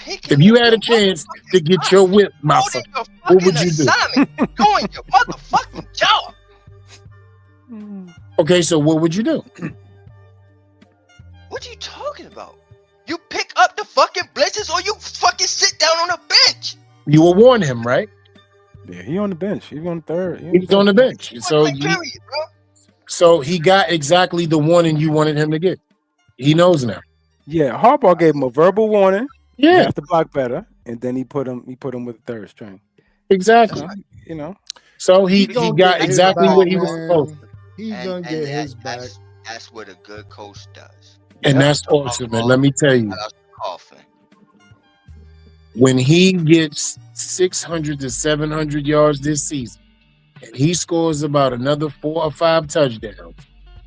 If you had a chance to get your whip, Massa, what would you do? Doing your motherfucking job. Okay, so what would you do? What are you talking about? You pick up the fucking blitzes or you fucking sit down on a bench. You will warn him, right? Yeah, he on the bench. He's on the third. He's on the bench. So, Period, bro. so he got exactly the warning you wanted him to get. He knows now. Yeah, Harbaugh gave him a verbal warning. You Yeah, have to block better, and then he put him with the third string. exactly. You know. So he gonna got get his exactly back, what he was man. supposed to. He's gonna get his back. That's what a good coach does. And that's awesome. And let me tell you, Coughing. when he gets 600 to 700 yards this season, and he scores about another 4 or 5 touchdowns,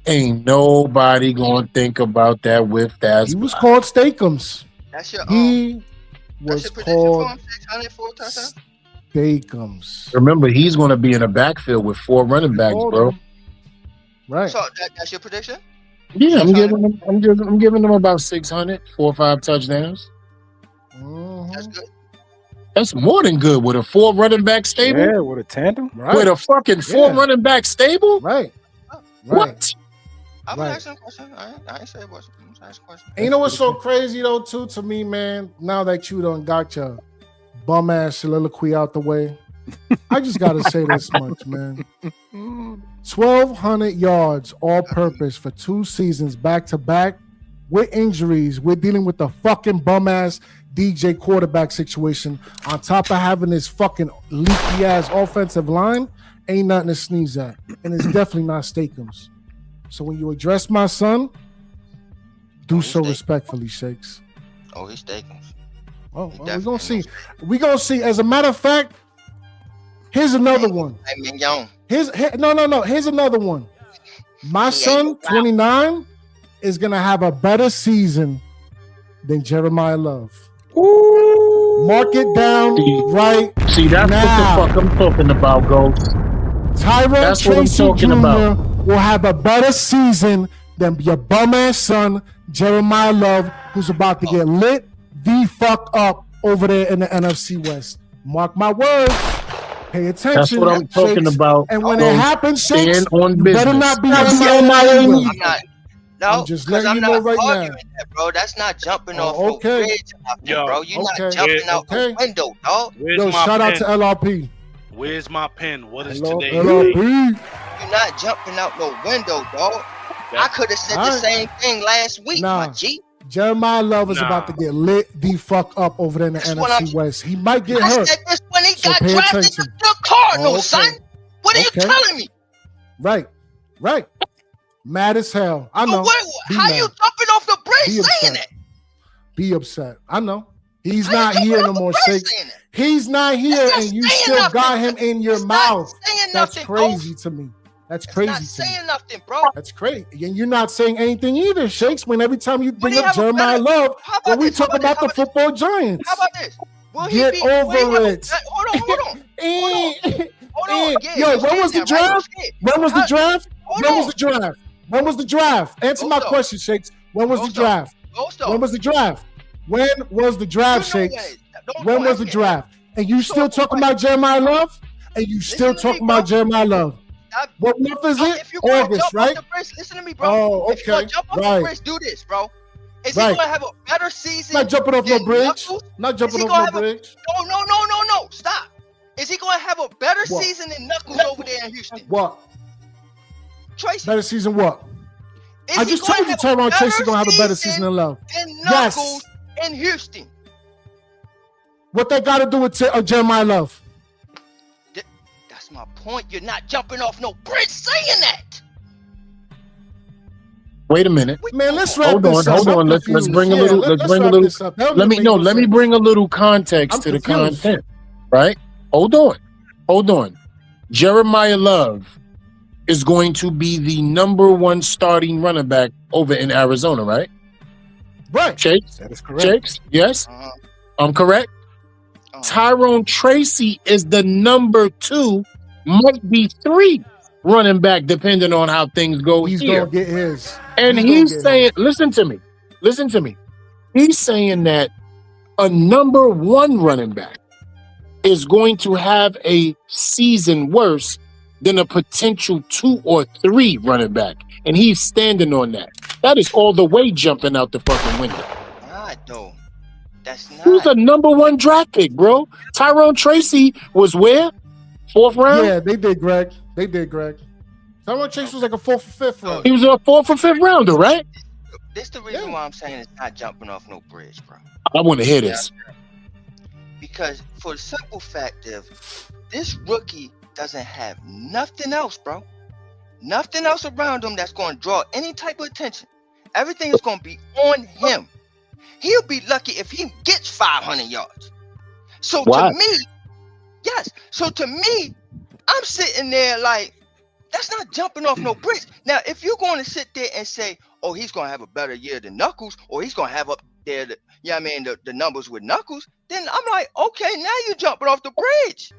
ain't nobody gonna think about that with that. He was called Steakums. That's your He that's was your prediction for called him? 604 touchdowns? Steakums. Remember, he's gonna be in a backfield with 4 running backs, bro. Right. So that's your prediction? Yeah, I'm giving him about 600, 4 or 5 touchdowns. Mhm. That's good. That's more than good with a 4 running back stable. Yeah, with a tandem. Right. With a fucking 4 running back stable. Right. What? I'm Right. asking a question. I ain't say it wasn't. I'm just asking a question. And you know what's so crazy though, too, to me, man? Now that you done got your bum ass soliloquy out the way, I just gotta say this much, man. 1,200 yards all purpose for 2 seasons back to back with injuries. We're dealing with the fucking bum ass DJ quarterback situation on top of having this fucking leaky ass offensive line. Ain't nothing to sneeze at. And it's definitely not Steakums. So when you address my son, do so respectfully, Shakes. Oh, he's taking. Oh, well, we're gonna see. We're gonna see. As a matter of fact, here's another one. Here's another one. My son, 29, is gonna have a better season than Jeremiah Love. Ooh. Mark it down right. See, that's now. what the fuck I'm talking about, Ghost. Tyrone Tracy Jr. will have a better season than your bum ass son, Jeremiah Love, who's about to get lit the fuck up over there in the NFC West. Mark my words. Pay attention. That's what I'm talking Shakes. about. And when it happens, Shakes, stand on you better business. not be Not upset. Jeremiah I'm not. No, I'm just because letting I'm you know not right now. arguing that, bro. That's not jumping Oh, off okay. no bridge, nothing, Yo, bro. You're okay. not jumping out Okay. the window, dog. Where's Yo, my shout pen? out to LRP. Where's my pen? What is Hello, today? LRP. You're not jumping out no window, dog. I could have said the Alright. same thing last week, Nah. my G. Jeremiah Love is about to get lit the fuck up over there in the That's what NFC West. He might get I hurt. said this when he So got pay drafted attention. to the Cardinals, Oh, okay. son. What are you Okay. telling me? Right. Mad as hell. I know. Be How mad. you jumping off the bridge Be saying upset. that? Be upset. I know. He's How you not jumping here off no the more, bridge Shakes. saying that? He's not here, That's not and you saying still nothing. got him in your It's not mouth. saying That's nothing, crazy bro. to me. That's It's crazy not to me. saying nothing, bro. That's crazy. And you're not saying anything either, Shakes, when every time you bring he up have a Jeremiah better- Love, How about when we this? How talk about about the this? How about football Giants. How about this? Will he Get be, will he over have a- it. Hold on. Hold on. Yeah, Yo, you when was the saying that, right? draft? You scared. When was the How- draft? Hold When was on. the draft? When was the draft? Answer my GhostDog. question, Shakes. When was the GhostDog. draft? GhostDog. When was the draft? When was the draft, You know Shakes? Don't When was ask the me draft? And you still So talking what? about Jeremiah Love? And you still Listen to me, talking about bro. Jeremiah Love? that. What month is Bro, it? if you're gonna August, jump right? off the bridge, listen to me, bro. Oh, If you're gonna okay. jump off the Right. bridge, do this, bro. Is Right. he gonna have a better season? Not jumping off no than bridge. Knuckles? Not Is jumping he off gonna no have a- bridge. No. Stop. Is he gonna have a better What? season than Knuckles over there in Houston? What? Tracy. Better season what? Is I he just gonna told you have a Tyrone better Tracy gonna have a better season than Love. than Yes. Knuckles in Houston? What they got to do with Jeremiah Love? That's my point. You're not jumping off no bridge saying that. Wait a minute. Man, let's wrap Hold this on, up. hold on. I'm Let's confused. bring a Yeah, little. let's Let's bring a wrap little. this up. That Let me doesn't make no Let me sense. bring a little context I'm to the confused. content. Right? Hold on. Jeremiah Love is going to be the number one starting running back over in Arizona, right? Right. Shakes? That is correct. Shakes? Yes? Uh-huh. I'm correct? Tyrone Tracy is the number 2, might be 3 running back, depending on how things go He's here. gonna get his. And gonna he's get saying, his. listen to me. He's saying that a number 1 running back is going to have a season worse than a potential 2 or 3 running back. And he's standing on that. That is all the way jumping out the fucking window. Not though. That's not. Who's a number 1 draft pick, bro? Tyrone Tracy was where? 4th round? Yeah, they did, Greg. Tyrone Tracy was like a 4th or 5th round. He was a 4th or 5th rounder, right? This the reason why I'm saying it's not jumping off no bridge, bro. I want to hear this. Because for the simple fact of this rookie doesn't have nothing else, bro. Nothing else around him that's going to draw any type of attention. Everything is going to be on him. He'll be lucky if he gets 500 yards. So Wow. to me, yes. So to me, I'm sitting there like, that's not jumping off no bridge. Now, if you're going to sit there and say, oh, he's going to have a better year than Knuckles, or he's going to have up there, the numbers with Knuckles, then I'm like, okay, now you're jumping off the bridge.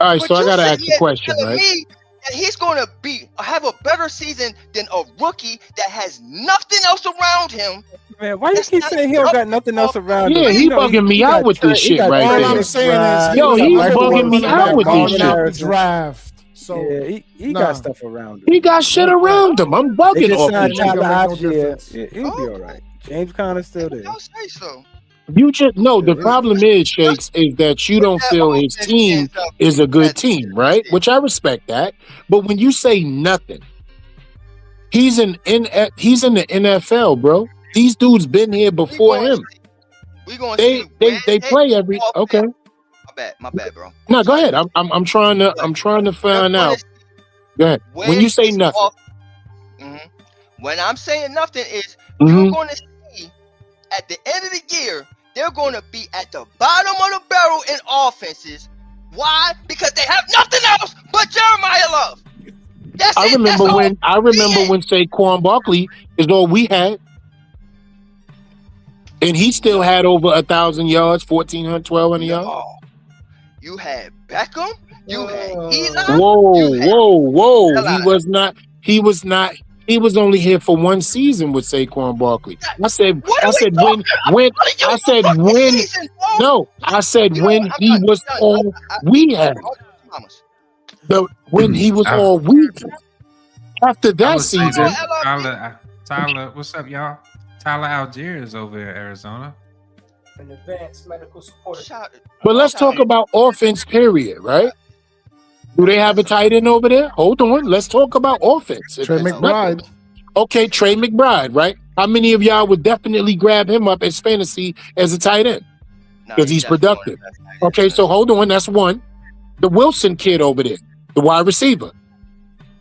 All right, But so I you got to sitting ask the here question, telling right? me that he's going to have a better season than a rookie that has nothing else around him. Man, why you That's keep not saying he don't got jumping nothing off else around Yeah, him? he You know, bugging me got out with this he shit got right All there. I'm Trey saying is, Yo, he he's was bugging one me of the out with guys this out shit. the draft. So Yeah, he Nah. got stuff around him. He got shit around him. I'm They bugging just off signed this Tyler shit. Tyler make no Option. difference. Yeah, he'll be all right. James Conner's still there. Y'all say so. You just no. The problem is, Shakes, is that you don't feel his team is a good team, right? Which I respect that. But when you say nothing, he's in the NFL, bro. These dudes been here before him. We going They to see they play every. Okay, My bad, bro. no, go ahead. I'm trying to find out. Go ahead. When you say nothing, When I'm saying nothing is Mhm. you're going to see at the end of the year, they're going to be at the bottom of the barrel in offenses. Why? Because they have nothing else but Jeremiah Love. That's I it. remember That's when all. when Saquon Barkley is all we had, and he still had over 1,000 yards, 1,400, 1,200 yards. No. You had Beckham. You had Eli. Whoa, you had whoa, whoa! Hell out He of was not. He was only here for one season with Saquon Barkley. I said What are we when talking about? when What are you I said fucking when season, bro? no, I said You know when what? I'm he done. was I'm done. all we had. Mamas. When he was I, all we had. After I that would say season, that Tyler, what's up, y'all? Tyler Algier is over in Arizona. An advanced medical support. but let's talk about offense, period, right? Do they have a tight end over there? Hold on. Let's talk about offense. Trey McBride. Okay, Trey McBride, right? How many of y'all would definitely grab him up as fantasy as a tight end? Because he's productive. Okay, so hold on. That's one. The Wilson kid over there, the wide receiver.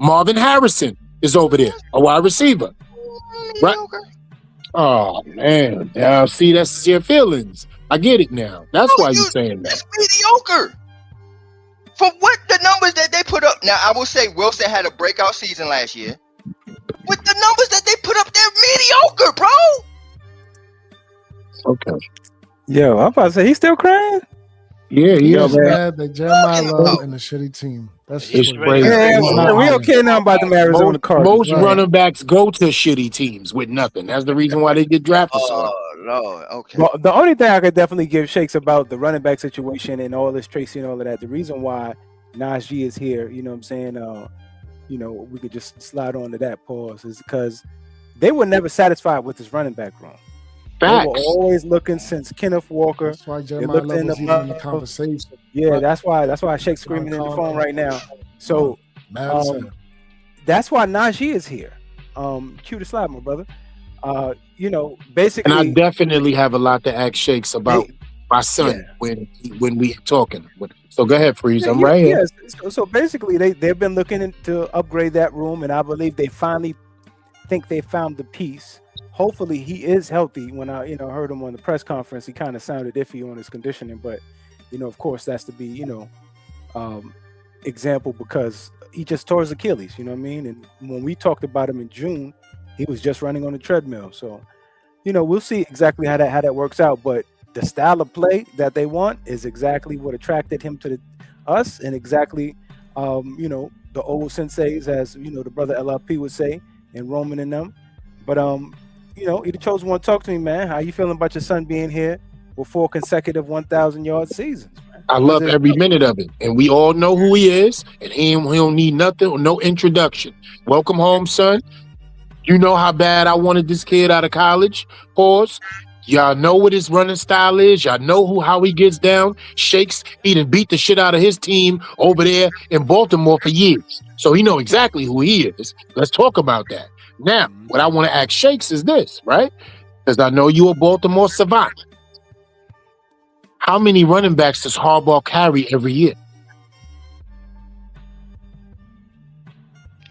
Marvin Harrison is over there, a wide receiver. Right? Oh, man. Yeah, see, that's your feelings. I get it now. That's why you're saying that. That's mediocre. For what the numbers that they put up. Now, I will say Wilson had a breakout season last year. With the numbers that they put up, they're mediocre, bro. Okay. Yo, I'm about to say he's still crying. Yeah, he He's is. mad that Jeremiah Love and the shitty team. That's It's just crazy. Yeah, we don't care now about the Arizona Cardinals. Most running backs go to shitty teams with nothing. That's the reason why they get drafted. Oh, Lord. Okay. Well, the only thing I could definitely give shakes about the running back situation and all this Tracy and all of that, the reason why Najee is here, you know what I'm saying? We could just slide on to that pause is because they were never satisfied with this running back room. Facts. They were always looking since Kenneth Walker. That's why Jeremiah Love was even in the conversation. Yeah, that's why Shake's screaming in the phone right now. So that's why Najee is here. Cue the slide, my brother. Basically, and I definitely have a lot to ask Shakes about my son when we talking. So go ahead, Freeze. I'm right here. So basically, they've been looking to upgrade that room, and I believe they finally think they found the piece. Hopefully, he is healthy. When I heard him on the press conference, he kind of sounded iffy on his conditioning, but of course, that's to be example because he just tore his Achilles. You know what I mean? And when we talked about him in June, he was just running on the treadmill. So we'll see exactly how that works out. But the style of play that they want is exactly what attracted him to us, and exactly the old senseis, as the brother LRP would say, and Roman and them. But either chose want to talk to me, man. How you feeling about your son being here with 4 consecutive 1,000-yard seasons, man? I love every minute of it, and we all know who he is, and he don't need nothing or no introduction. Welcome home, son. You know how bad I wanted this kid out of college. Pause. Y'all know what his running style is. Y'all know how he gets down. Shakes. He done beat the shit out of his team over there in Baltimore for years. So he know exactly who he is. Let's talk about that. Now, what I want to ask Shakes is this, right? Because I know you a Baltimore savant. How many running backs does Harbaugh carry every year?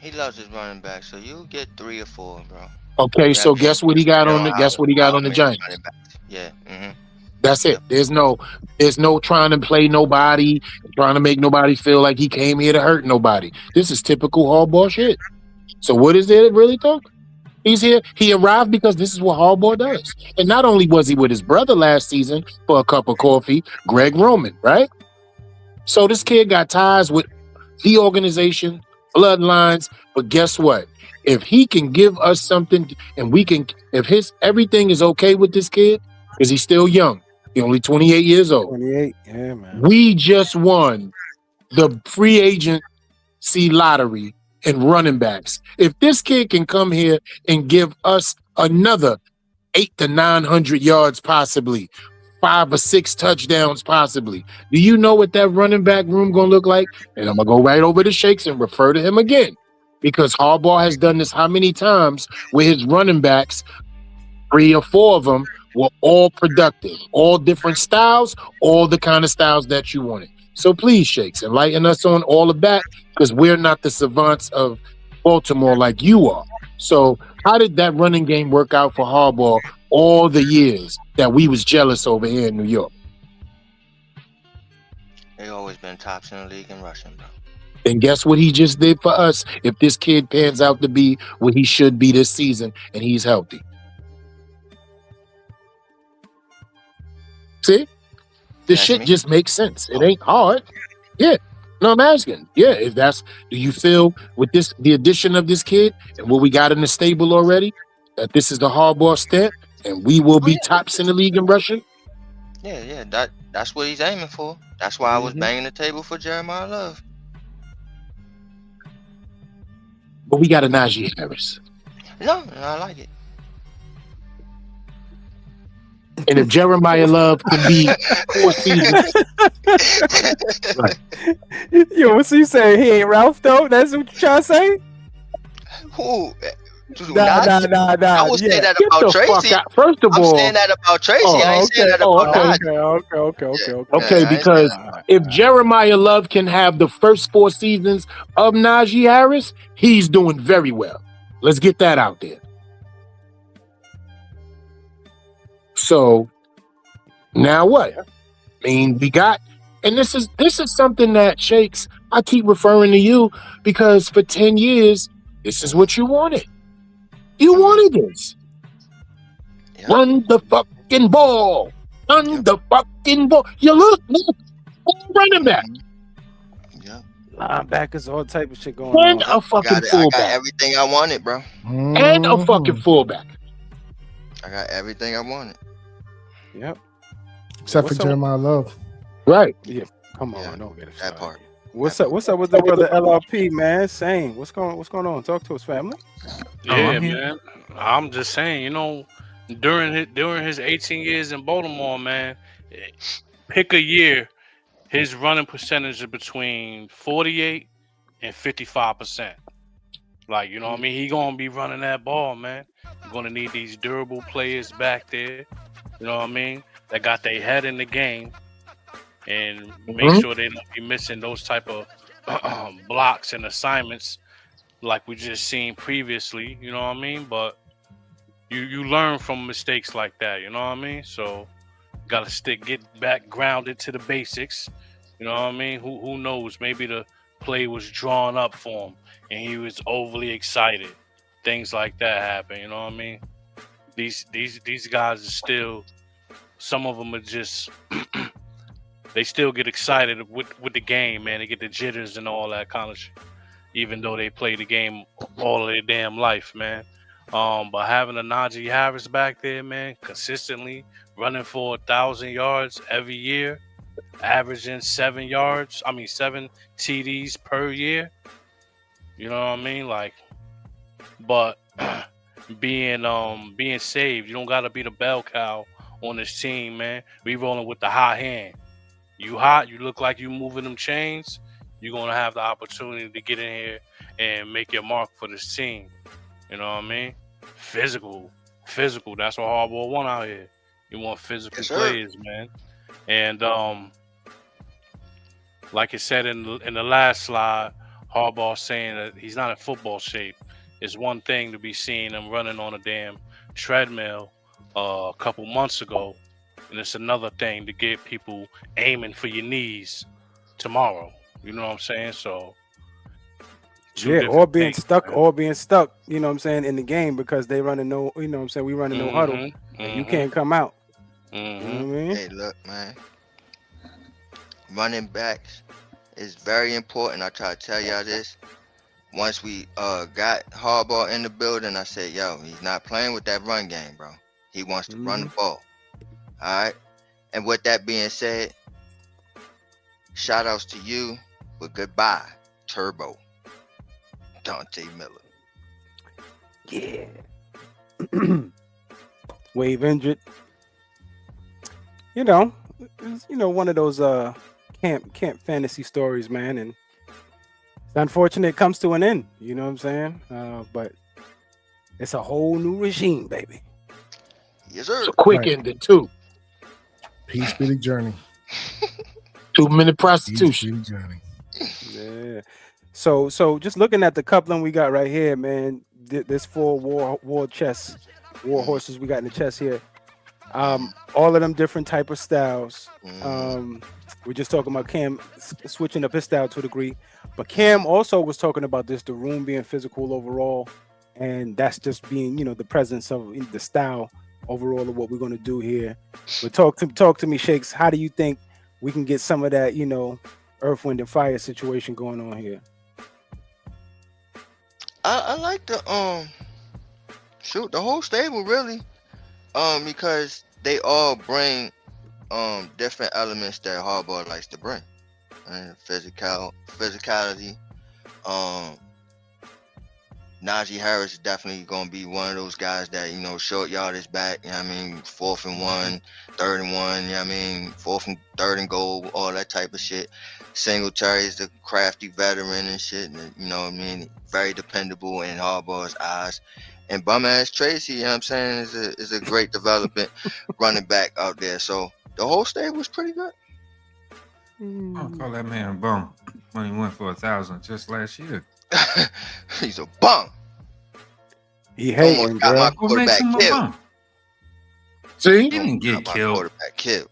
He loves his running back, so you'll get 3 or 4, bro. Okay, so guess what he got on the Giants? Yeah. Mm-hmm. That's it. There's no trying to play nobody, trying to make nobody feel like he came here to hurt nobody. This is typical Harbaugh shit. So what is there really talk? He's here. He arrived because this is what Harbaugh does. And not only was he with his brother last season for a cup of coffee, Greg Roman, right? So this kid got ties with the organization, bloodlines, but guess what? If he can give us something and if everything is okay with this kid, because he's still young, he's only 28 years old. 28, yeah, man. We just won the free agency lottery and running backs. If this kid can come here and give us another 800 to 900 yards, possibly 5 or 6 touchdowns, possibly, do you know what that running back room gonna look like? And I'm gonna go right over to Shakes and refer to him again, because Harbaugh has done this how many times where his running backs, 3 or 4 of them, were all productive, all different styles, all the kind of styles that you wanted. So please, Shakes, enlighten us on all of that, because we're not the savants of Baltimore like you are. So how did that running game work out for Harbaugh all the years that we was jealous over here in New York? They always been tops in the league in rushing, bro. And guess what he just did for us? If this kid pans out to be what he should be this season and he's healthy. See? This shit just makes sense. It ain't hard. Yeah. No, I'm asking. Yeah, if that's, do you feel with this, the addition of this kid and what we got in the stable already, that this is the Harbaugh step and we will be tops in the league in rushing? Yeah. That's what he's aiming for. That's why I was banging the table for Jeremiah Love. But we got a Najee Harris. No, I like it. And if Jeremiah Love can be 4 seasons, right. Yo, what's you saying? He ain't Ralph though? That's what you trying to say? Who? Nah. I would say that Get about the Tracy. fuck out. First of I'm all, saying that about Tracy. I ain't saying that about Najee. okay, Yeah, because if Jeremiah Love can have the first 4 seasons of Najee Harris, he's doing very well. Let's get that out there. So now what? I mean, we got, and this is something that Shakes, I keep referring to you because for 10 years, this is what you wanted. You wanted this. Yeah. Run the fucking ball. Run the fucking ball. You look, running back. Yeah. Linebackers, all type of shit going And on. a fucking I got fullback. everything I wanted, bro. And a fucking fullback. I got everything I wanted. Yep. Except What's for up? Jeremiah Love. Right. Yeah. Come on, Yeah, don't get it that started. part. What's up with the brother LRP, man? Same. What's going on? Talk to us, family. Yeah, I'm here. man. I'm just saying, you know, during his 18 years in Baltimore, man, pick a year, his running percentage is between 48 and 55%. Like, you know what I mean? He gonna be running that ball, man. You're gonna need these durable players back there. You know what I mean? That got their head in the game and make sure they don't be missing those type of blocks and assignments like we just seen previously. You know what I mean? But you learn from mistakes like that. You know what I mean? So gotta get back grounded to the basics. You know what I mean? Who knows? Maybe the play was drawn up for him and he was overly excited. Things like that happen. You know what I mean? These guys are still. Some of them are just. They still get excited with the game, man. They get the jitters and all that kind of shit. Even though they play the game all of their damn life, man. But having a Najee Harris back there, man, consistently running for 1,000 yards every year, averaging 7 TDs per year. You know what I mean? Like, but being saved, you don't gotta be the bell cow on this team, man. We rolling with the hot hand. You hot, you look like you moving them chains, you're gonna have the opportunity to get in here and make your mark for this team. You know what I mean? Physical. That's what Harbaugh want out here. You want physical players, man. And like I said in the last slide, Harbaugh saying that he's not in football shape. It's one thing to be seeing him running on a damn treadmill a couple months ago, and it's another thing to get people aiming for your knees tomorrow. You know what I'm saying? So or being stuck, you know what I'm saying, in the game because they running no, you know what I'm saying, we running no huddle and you can't come out. You know what I mean? Hey, look, man. Running backs is very important. I try to tell y'all this. Once we got Harbaugh in the building, I said, yo, he's not playing with that run game, bro. He wants to run the ball. All right? And with that being said, shout outs to you, but goodbye, Turbo. Dante Miller. Yeah. Wave injured. You know, one of those camp fantasy stories, man, and it's unfortunate it comes to an end, you know what I'm saying? But it's a whole new regime, baby. Yes, sir. It's a quick ending too. Peace be the journey. 2-minute prostitution. Peace be the journey. Yeah. So just looking at the coupling we got right here, man. This 4 war horses we got in the chest here. All of them different type of styles. We're just talking about Cam switching up his style to a degree, but Cam also was talking about the room being physical overall, and that's just being, the presence of the style overall of what we're going to do here. But talk to me, Shakes. How do you think we can get some of that, Earth, Wind, and Fire situation going on here? I like the whole stable really, because they all bring different elements that Harbaugh likes to bring, and physicality. Najee Harris is definitely gonna be one of those guys that, you know, short yardage back, you know what I mean, 4th and 1, 3rd and 1, you know what I mean, 4th and 3rd and goal, all that type of shit. Singletary is the crafty veteran and shit, and, you know what I mean, very dependable in Harbaugh's eyes. And bum ass Tracy, you know what I'm saying, is a great development running back out there. So the whole stable was pretty good. I'll call that man a bum when he went for 1,000 just last year. He's a bum. He hating, Almost got bro. my What makes quarterback him a killed. bum? See? He didn't get Got my killed. quarterback killed.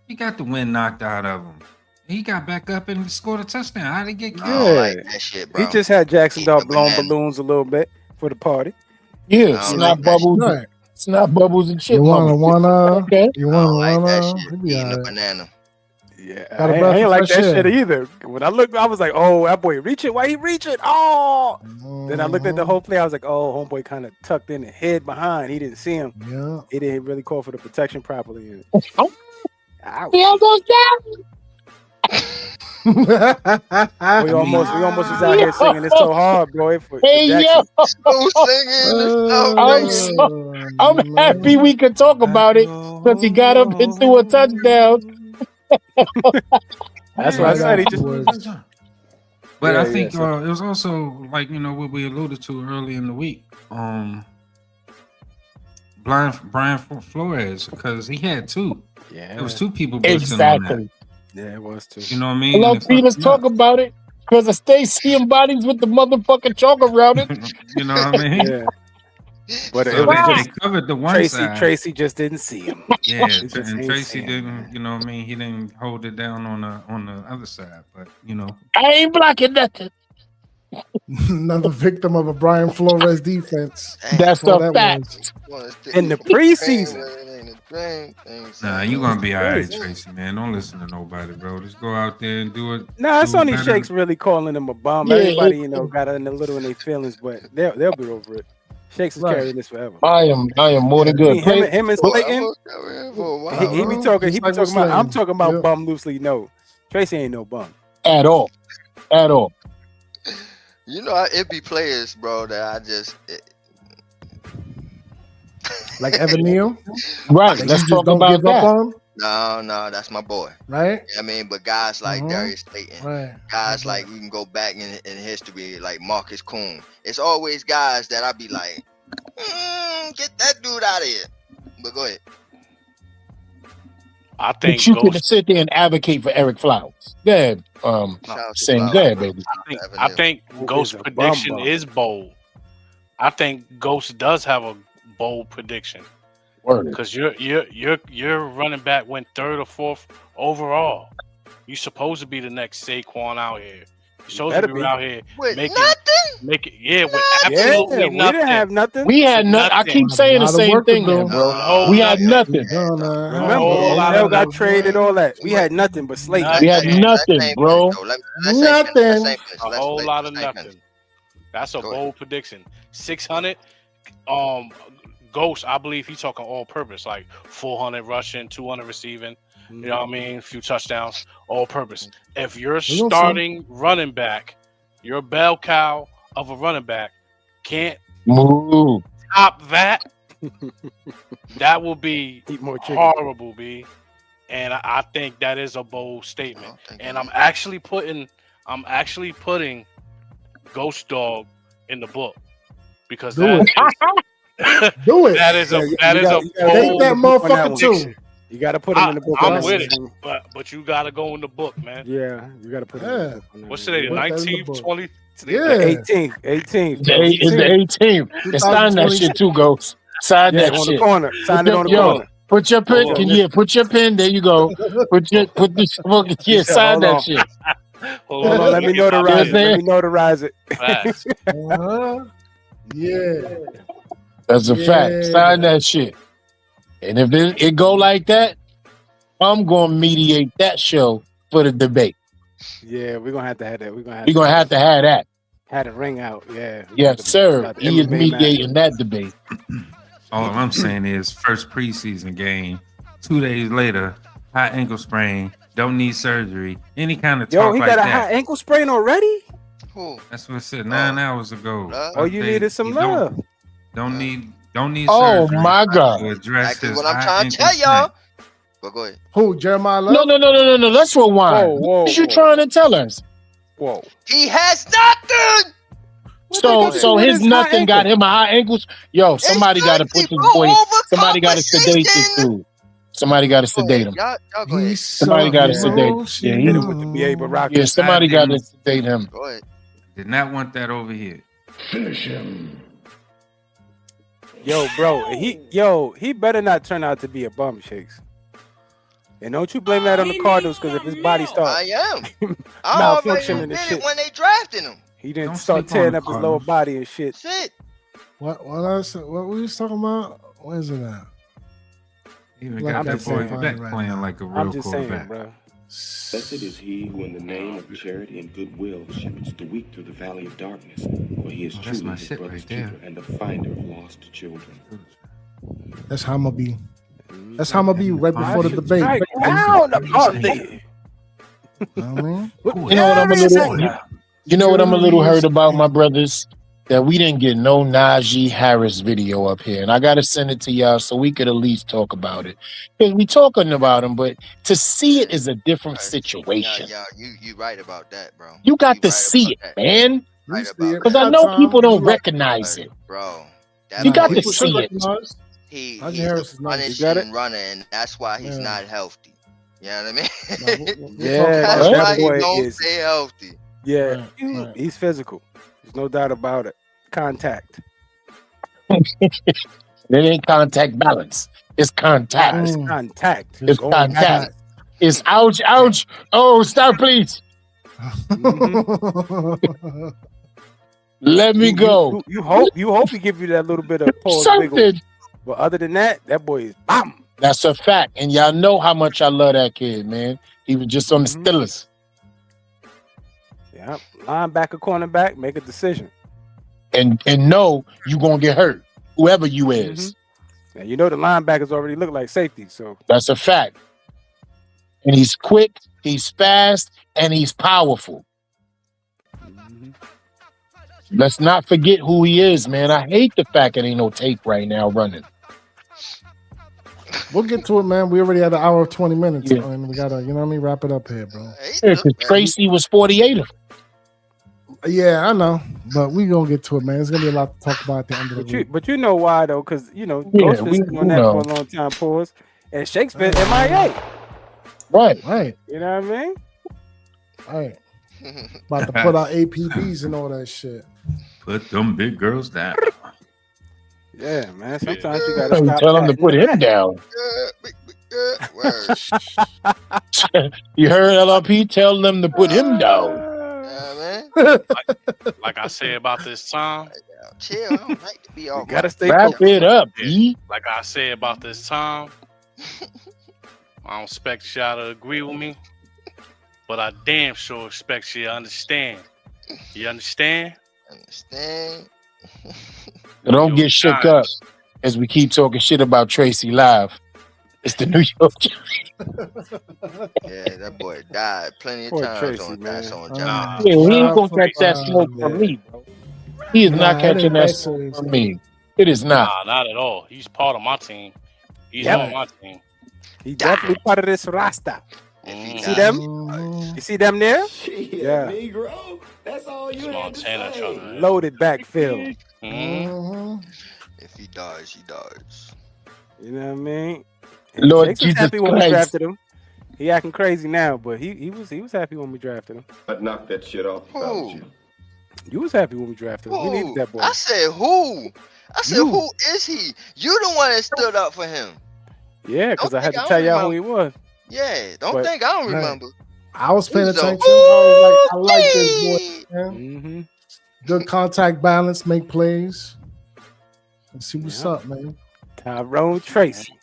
He got the wind knocked out of him. He got back up and scored a touchdown. How did he get I killed? don't like that shit, bro. He just had Jackson Dart Eating a blowing banana. balloons a little bit for the party. Yeah, I don't snot like that bubbles, Right. snot bubbles and shit. You wanna Okay. you I don't like wanna that shit. He'll be Eating a alright. banana. Yeah, Got a I breath ain't of like fresh that shit air. either. When I looked, I was like, "Oh, that boy reaching! Why he reaching? Oh!" Then I looked at the whole play. I was like, "Oh, homeboy kind of tucked in and hid behind. He didn't see him. Yeah. He didn't really call for the protection properly." Ouch. We almost We almost was out here singing "It's So Hard," bro. For Hey, Jackson. So singing, I'm happy we could talk about it because he got up and threw a touchdown. That's what I said. He just. But Yeah, I think yeah, so- it was also like, you know, what we alluded to early in the week. Brian Flores, because he had two. Yeah, There was two people boosting on that. Exactly. yeah, it was too. You know what I mean? I love And it Peters fucked me up. talk about it because I stay seeing bodies with the motherfucking chalk around it. You know what I mean? Yeah, but So it was they just covered the one Tracy. side. Tracy just didn't see him. Yeah, He just and ain't Tracy saying, didn't, man. you know what I mean? He didn't hold it down on the other side. But, you know, I ain't blocking nothing. Another victim of a Brian Flores defense. That's All a that fact. was. In the preseason. nah, you gonna be all right, Crazy. Tracy, man. Don't listen to nobody, bro. Just go out there and do it. Nah, it's do only better. Shakes really calling him a bum. Yeah, Everybody, you know, got in a little in their feelings, but they'll be over it. Shakes is Right. carrying this forever. I am more than I good. mean, Play- him and Slayton, he be talking. He Just be like talking about. I'm Slayton. talking about Yep. bum loosely. No, Tracy ain't no bum. at all. You know, it be players, bro, that I just. Like Evan Neal. Right. That Let's you just talk don't about give up that. on. No, that's my boy. Right? I mean, but guys like Mhm. Darius Slayton, Right. guys like we can go back in history, like Marcus Coon. It's always guys that I be like, get that dude out of here. But go ahead. I think But you can Ghost. sit there and advocate for Eric Flowers. Go ahead. Shout out to Sing. Flowers. Go ahead, baby. I think Who Ghost is a prediction bum? is bold. I think Ghost does have a bold prediction Word. because your running back went 3rd or 4th overall. You supposed to be the next Saquon out here. You're supposed to better be be. out here With making nothing? with Yeah, absolutely we nothing. didn't have nothing. We had nothing. I Nothing. keep saying the Lot of same work to thing, do. man, bro. No, We had nothing. nothing. Remember, whole lot Odell of got nothing. traded, all that. We had nothing but Slayton. We had Nothing. nothing, bro. Nothing. A whole lot of nothing. That's a Go ahead. bold prediction. 600. Ghost, I believe he's talking all purpose, like 400 rushing, 200 receiving. You know what I mean? A few touchdowns, all purpose. If you're gonna see. starting running back, your bell cow of a running back can't Move. top that, that will be Eat more chicken. horrible, B. And I think that is a bold statement. And I'm actually putting Ghost Dog in the book because Do that it. is, Do it. that is a Yeah, that you is got- a you gotta Take bold that book on that motherfucker one. too. You got to put him in the book. I'm on that with one. it, but you gotta go in the book, man. Yeah, you got to put him in Yeah. the book. on that What's one. today? The Put that in the 19th, book. 20th? Yeah. 18th. It's the 18th. And sign that shit too, Ghost. Sign Yeah, that on the shit. corner. Sign it on the Yo, corner. put your pen. Hold on. Yeah, put your pen. There you go. Put this fucking sign hold that on. shit. Hold Hold on, let me get my notarize it. pen. Let me notarize it. Facts. Uh-huh. Yeah. That's a fact. Yeah. Sign that shit. And if it go like that, I'm gonna mediate that show for the debate. Yeah, we're gonna have to have that. We're gonna have to have that. Had a ring out. Yeah. Yes, sir. Out the He is MMA mediating that debate. All I'm saying is first preseason game, 2 days later, high ankle sprain, don't need surgery, any kind of talk he like got a that. high ankle sprain already? Who? That's what I said 9 hours ago. Oh, you needed some love. Don't need Oh surgery my God. to address Exactly his what I'm high trying to ankle tell y'all. sprain. But go ahead. Who? Jeremiah Love? No. Let's rewind. What are you trying to tell us? Whoa. He has nothing. So his nothing got him a high ankles. Yo, somebody got to put this boy. Somebody got to sedate this dude. Somebody got to sedate him. Y'all go ahead. Somebody got to sedate him. Yeah, hit it with the B.A. Baraka. Yeah, somebody got to sedate him. Go ahead. Did not want that over here. Finish him. Yo, bro, he better not turn out to be a bum, Shakes. And don't you blame that on the Cardinals, because if his body starts I am. I already malfunctioning and did shit, it when they drafted him. he didn't Don't start sleep on tearing the up his lower Cardinals. body and shit. That's it. What we was talking about? Where's it at? Even Like got I that boy said, Beck right playing now. like a real I'm just saying, quarterback. bro. Blessed is he who in the name of charity and goodwill shepherds the weak through the valley of darkness, for he is Oh, that's truly my his shit brother's right there. keeper and the finder of lost children. That's how I'm gonna be. That's how I'm gonna be right before the debate. Right You down the party. know what I mean? You know what I'm a little. You know what I'm a little hurt about, my brothers? That we didn't get no Najee Harris video up here, and I gotta send it to y'all so we could at least talk about it. Because we talking about him, but to see it is a different situation. Yeah, you right about that, bro. You got to right see it, about that. man. Right see about it. Because I Yeah, know Tom, people don't you like- recognize it. Bro. You got boy to People see should it. recognize. He's Najee Harris a is nice. You got it? punishing runner, and that's why he's Yeah. not healthy. You know what I mean? Yeah, That's that why boy he don't is- stay healthy. Yeah, Right. he's physical. There's no doubt about it. Contact. It ain't contact balance. It's contact. It's contact. It's Going contact. back. It's ouch, ouch. Oh, stop, please. Let me go. You hope he give you that little bit of pause wiggle. Something. But other than that boy is bam. That's a fact. And y'all know how much I love that kid, man. He was just on the Steelers. Yeah, linebacker, cornerback, make a decision. And know you gonna get hurt, whoever you is. And you know the linebackers already look like safety, so That's a fact. And he's quick, he's fast, and he's powerful. Let's not forget who he is, man. I hate the fact that ain't no tape right now running. We'll get to it, man. We already had an hour of 20 minutes, Yeah. and we gotta, you know what I mean, wrap it up here, bro. Yeah, 'cause Tracy was 48 of them. Yeah, I know, but we gonna get to it, man. There's gonna be a lot to talk about at the end of the week. but you know why though? Because Yeah, Ghost we been on that know. for a long time. Pause. And Shakespeare MIA. Right. Right, You know what I mean? right. About to put out APBs and all that shit. Put them big girls down. Yeah, man. Sometimes you gotta stop. Tell him to patting put the him down. Word. You heard LRP? Tell them to put him down. Yeah, man. Like I said about this time, Chill. I don't like to be all You gotta stay Wrap focused. it up, Yeah. E. like I said about this time, I don't expect y'all to agree with me, but I damn sure expect you to understand. You understand? understand. Don't get shook up as we keep talking shit about Tracy live. It's the New York. Yeah, that boy died plenty of Poor times Tracy, on man. that on Nah. John. Yeah, he ain't gonna catch that smoke from me, bro. He is Nah, not it catching ain't that that smoke serious. from me. It is not. Nah, not at all. He's part of my team. He's Yep. on my team. He definitely part of this Rasta. If he See died, them? Mhm. You see them there? Shit, Yeah. Negro. That's all you It's had to Montana say. trying to- Loaded backfield. Mhm. Mhm. if he dies, he dies. You know what I mean? And Lord Shakes was Jesus happy when we Christ. drafted him. He acting crazy now, but he was happy when we drafted him. But knock that shit off Who? about you. You was happy when we drafted him. We needed Who? that boy. I said who? I said You. who is he? You the one that stood up for him. Yeah, because Don't I had think to I tell don't y'all who he was. Yeah, don't But- think I don't Right. remember. I was paying He's a attention. I like this boy, man. Mm-hmm. Good contact balance, make plays. Let's see what's Yeah. up, man. Tyrone Tracy.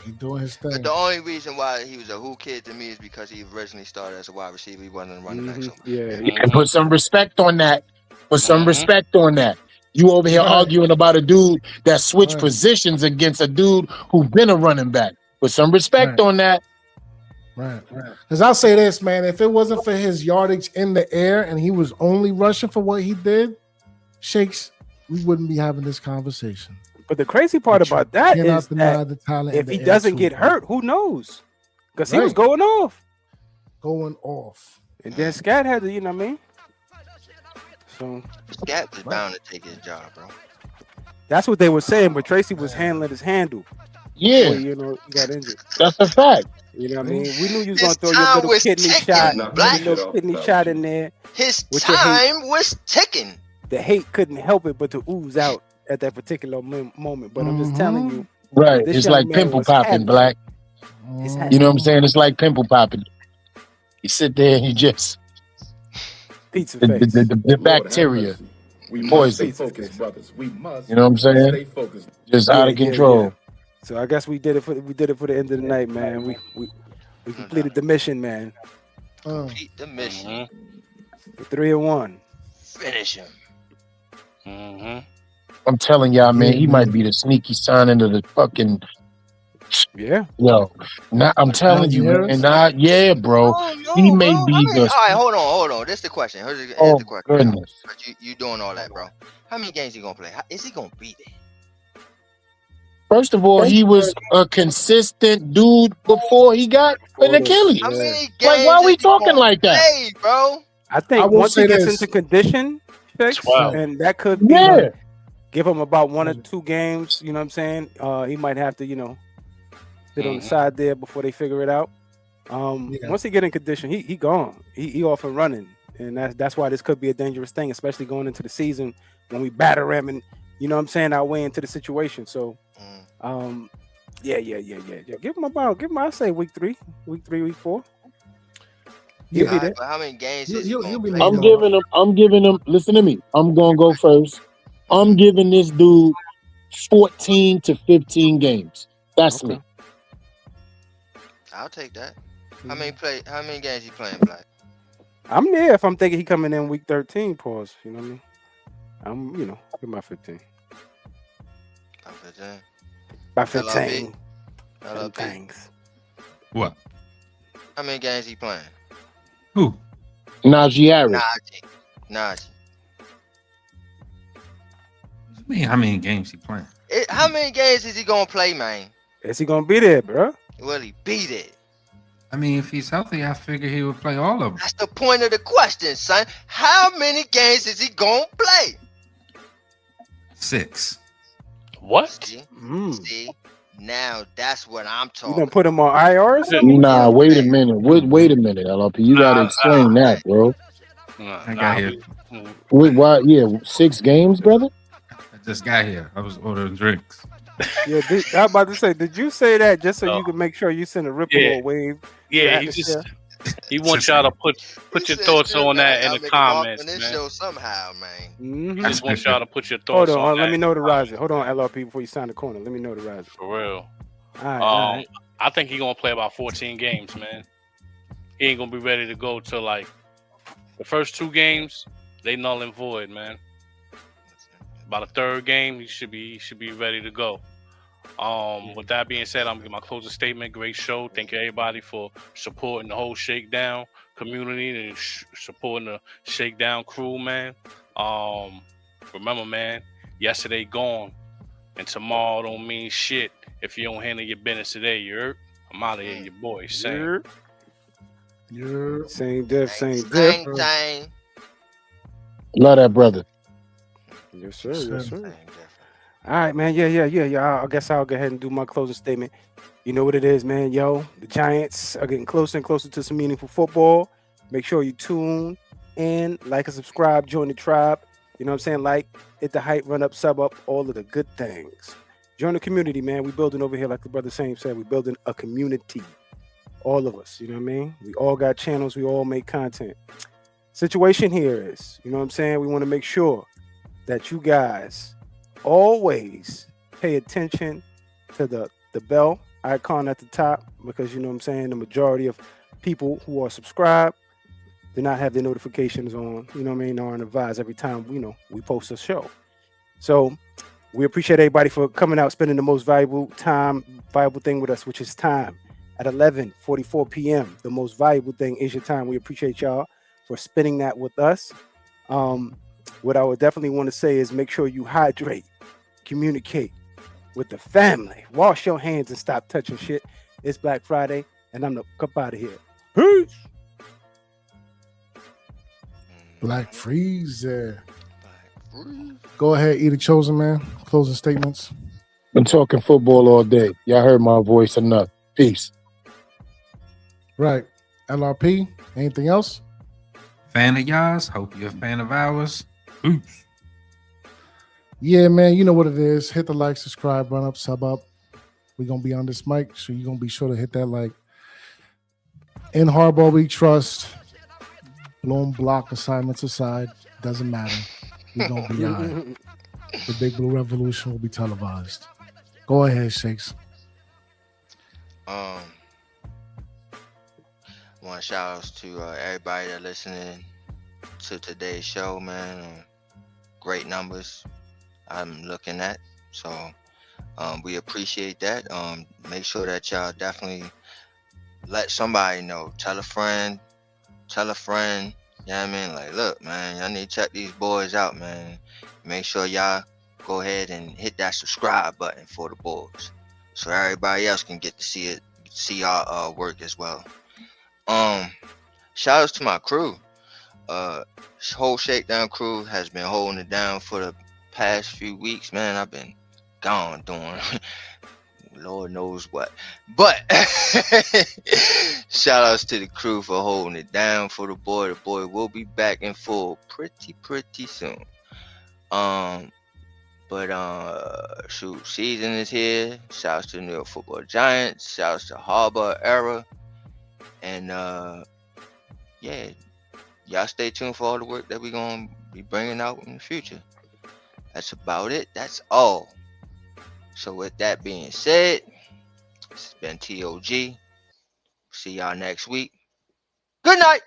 He doing his thing. But the only reason why he was a who kid to me is because he originally started as a wide receiver. He wasn't a running back. So And put some respect on that. Put some respect on that. You over here arguing about a dude that switched positions against a dude who been a running back. Put some respect on that. Right. Because I'll say this, man. If it wasn't for his yardage in the air and he was only rushing for what he did, Shakes, we wouldn't be having this conversation. But the crazy part about that cannot is deny that the talent if in the he air doesn't too, get bro. hurt, who knows? Because he was going off. And then Scat had to, you know what I mean? So Scat was bound to take his job, bro. that's what they were saying, but Tracy was handling his handle. Yeah. Before, you know, he got injured. That's a fact. You know what I mean? We knew you was His gonna throw your time little was kidney ticking, shot, Black. your little kidney shot in there. His with your hate. time was ticking. The hate couldn't help it but to ooze out at that particular moment. But I'm just telling you, Right. this It's young like man pimple was popping, having Black. it. You know what I'm saying? It's like pimple popping. You sit there and you just pizza face. The bacteria, poison. We must You know what I'm saying? stay focused. Just out of control. So I guess we did it for the end of the night, man. We completed the mission, man. Complete the mission. 3-1. Finish him. I'm telling y'all, man, he might be the sneaky sign into the fucking. Yeah. Yo, I'm telling you, man. Yeah, bro. He may be the. All right, hold on. This is the question. Here's the question. Goodness. But you doing all that, bro. How many games he gonna play? Is he gonna be there? First of all, he was a consistent dude before he got an Achilles. How many games Like, why are we is he talking gonna like that? play, bro? I think once he gets into condition, and that could be like, give him about 1 or 2 games. You know what I'm saying? He might have to, you know, sit on the side there before they figure it out. Once he get in condition, he gone. He off and running, and that's why this could be a dangerous thing, especially going into the season when we batter him and you know what I'm saying, our way into the situation. So, yeah. Give him I say week 3, week 4. He'll be there. But how many games is he he'll be gonna play? I'm giving him, listen to me. I'm going to go first. I'm giving this dude 14 to 15 games. That's me. I'll take that. How many games he playing, Black? I'm there if I'm thinking he coming in week 13, pause. You know what I mean? I'm, you know, give my 15. By 15. Thanks. What? How many games he playing? Who? Najee Harris. Najee. I mean, how many games he playing? How many games is he gonna play, man? Is he gonna be there, bro? Will he be there? I mean, if he's healthy, I figure he would play all of them. That's the point of the question, son. How many games is he gonna play? 6. What? See? Now that's what I'm talking. You gonna put him on IR or something? Nah, wait a minute. Wait a minute, LLP. You gotta explain that, bro. I got here. Wait, why? Yeah, 6 games, brother. I just got here. I was ordering drinks. Yeah, I was about to say, did you say that just so you could make sure you send a ripple or wave? Yeah, he wants y'all to put your thoughts on that in the comments, this man. show somehow, man. He just wants y'all to put your thoughts Hold on, on let that. me know the riser. Hold on, LRP, before you sign the corner. Let me know the riser. For real. All right. I think he's gonna play about 14 games, man. He ain't gonna be ready to go till like the first 2 games. They null and void, man. By the 3rd game, he should be ready to go. With that being said, I'm gonna give my closing statement. Great show. Thank you everybody for supporting the whole Shakedown community and supporting the Shakedown crew, man. Remember, man, yesterday gone, and tomorrow don't mean shit if you don't handle your business today. You heard? I'm out of here, your boy. Same. Same diff. Love that brother. Yes, sir. Yes, sir. All right, man. Yeah. I guess I'll go ahead and do my closing statement. You know what it is, man. Yo, the Giants are getting closer and closer to some meaningful football. Make sure you tune in, like and subscribe, join the tribe. You know what I'm saying? Like, hit the hype, run up, sub up, all of the good things. Join the community, man. We building over here, like the brother Same said. We building a community. All of us, you know what I mean? We all got channels. We all make content. Situation here is, you know what I'm saying? We want to make sure that you guys always pay attention to the bell icon at the top, because you know what I'm saying, the majority of people who are subscribed do not have their notifications on, you know what I mean, aren't advised every time, we post a show. So we appreciate everybody for coming out, spending the most valuable thing with us, which is time at 11:44 p.m. The most valuable thing is your time. We appreciate y'all for spending that with us. What I would definitely want to say is make sure you hydrate, communicate with the family, wash your hands and stop touching shit. It's Black Friday, and I'm the up out of here. Peace. Black Freezer. Go ahead, Eat a Chosen Man. Closing statements. Been talking football all day. Y'all heard my voice enough. Peace. Right. LRP. Anything else? Fan of y'all's. Hope you're a fan of ours. Peace. Yeah, man. You know what it is. Hit the like, subscribe, run up, sub up. We're going to be on this mic, so you're going to be sure to hit that like. In Harbaugh, we trust. Blown block assignments aside. Doesn't matter. We're going to be all right. The Big Blue Revolution will be televised. Go ahead, Shakes. Want shout outs to everybody that listening to today's show, man. Great numbers I'm looking at. So we appreciate that. Make sure that y'all definitely let somebody know. Tell a friend. You know what I mean? Like, look, man, y'all need to check these boys out, man. Make sure y'all go ahead and hit that subscribe button for the boys, so everybody else can get to see our work as well. Shout outs to my crew. Whole Shakedown crew has been holding it down for the past few weeks, man. I've been gone doing Lord knows what. But shout outs to the crew for holding it down for the boy. The boy will be back in full pretty soon. Shoot, season is here. Shouts to the New York Football Giants. Shouts to Harbaugh era. And yeah, y'all stay tuned for all the work that we're gonna be bringing out in the future. That's about it. That's all. So with that being said, it's been TOG. See y'all next week. Good night.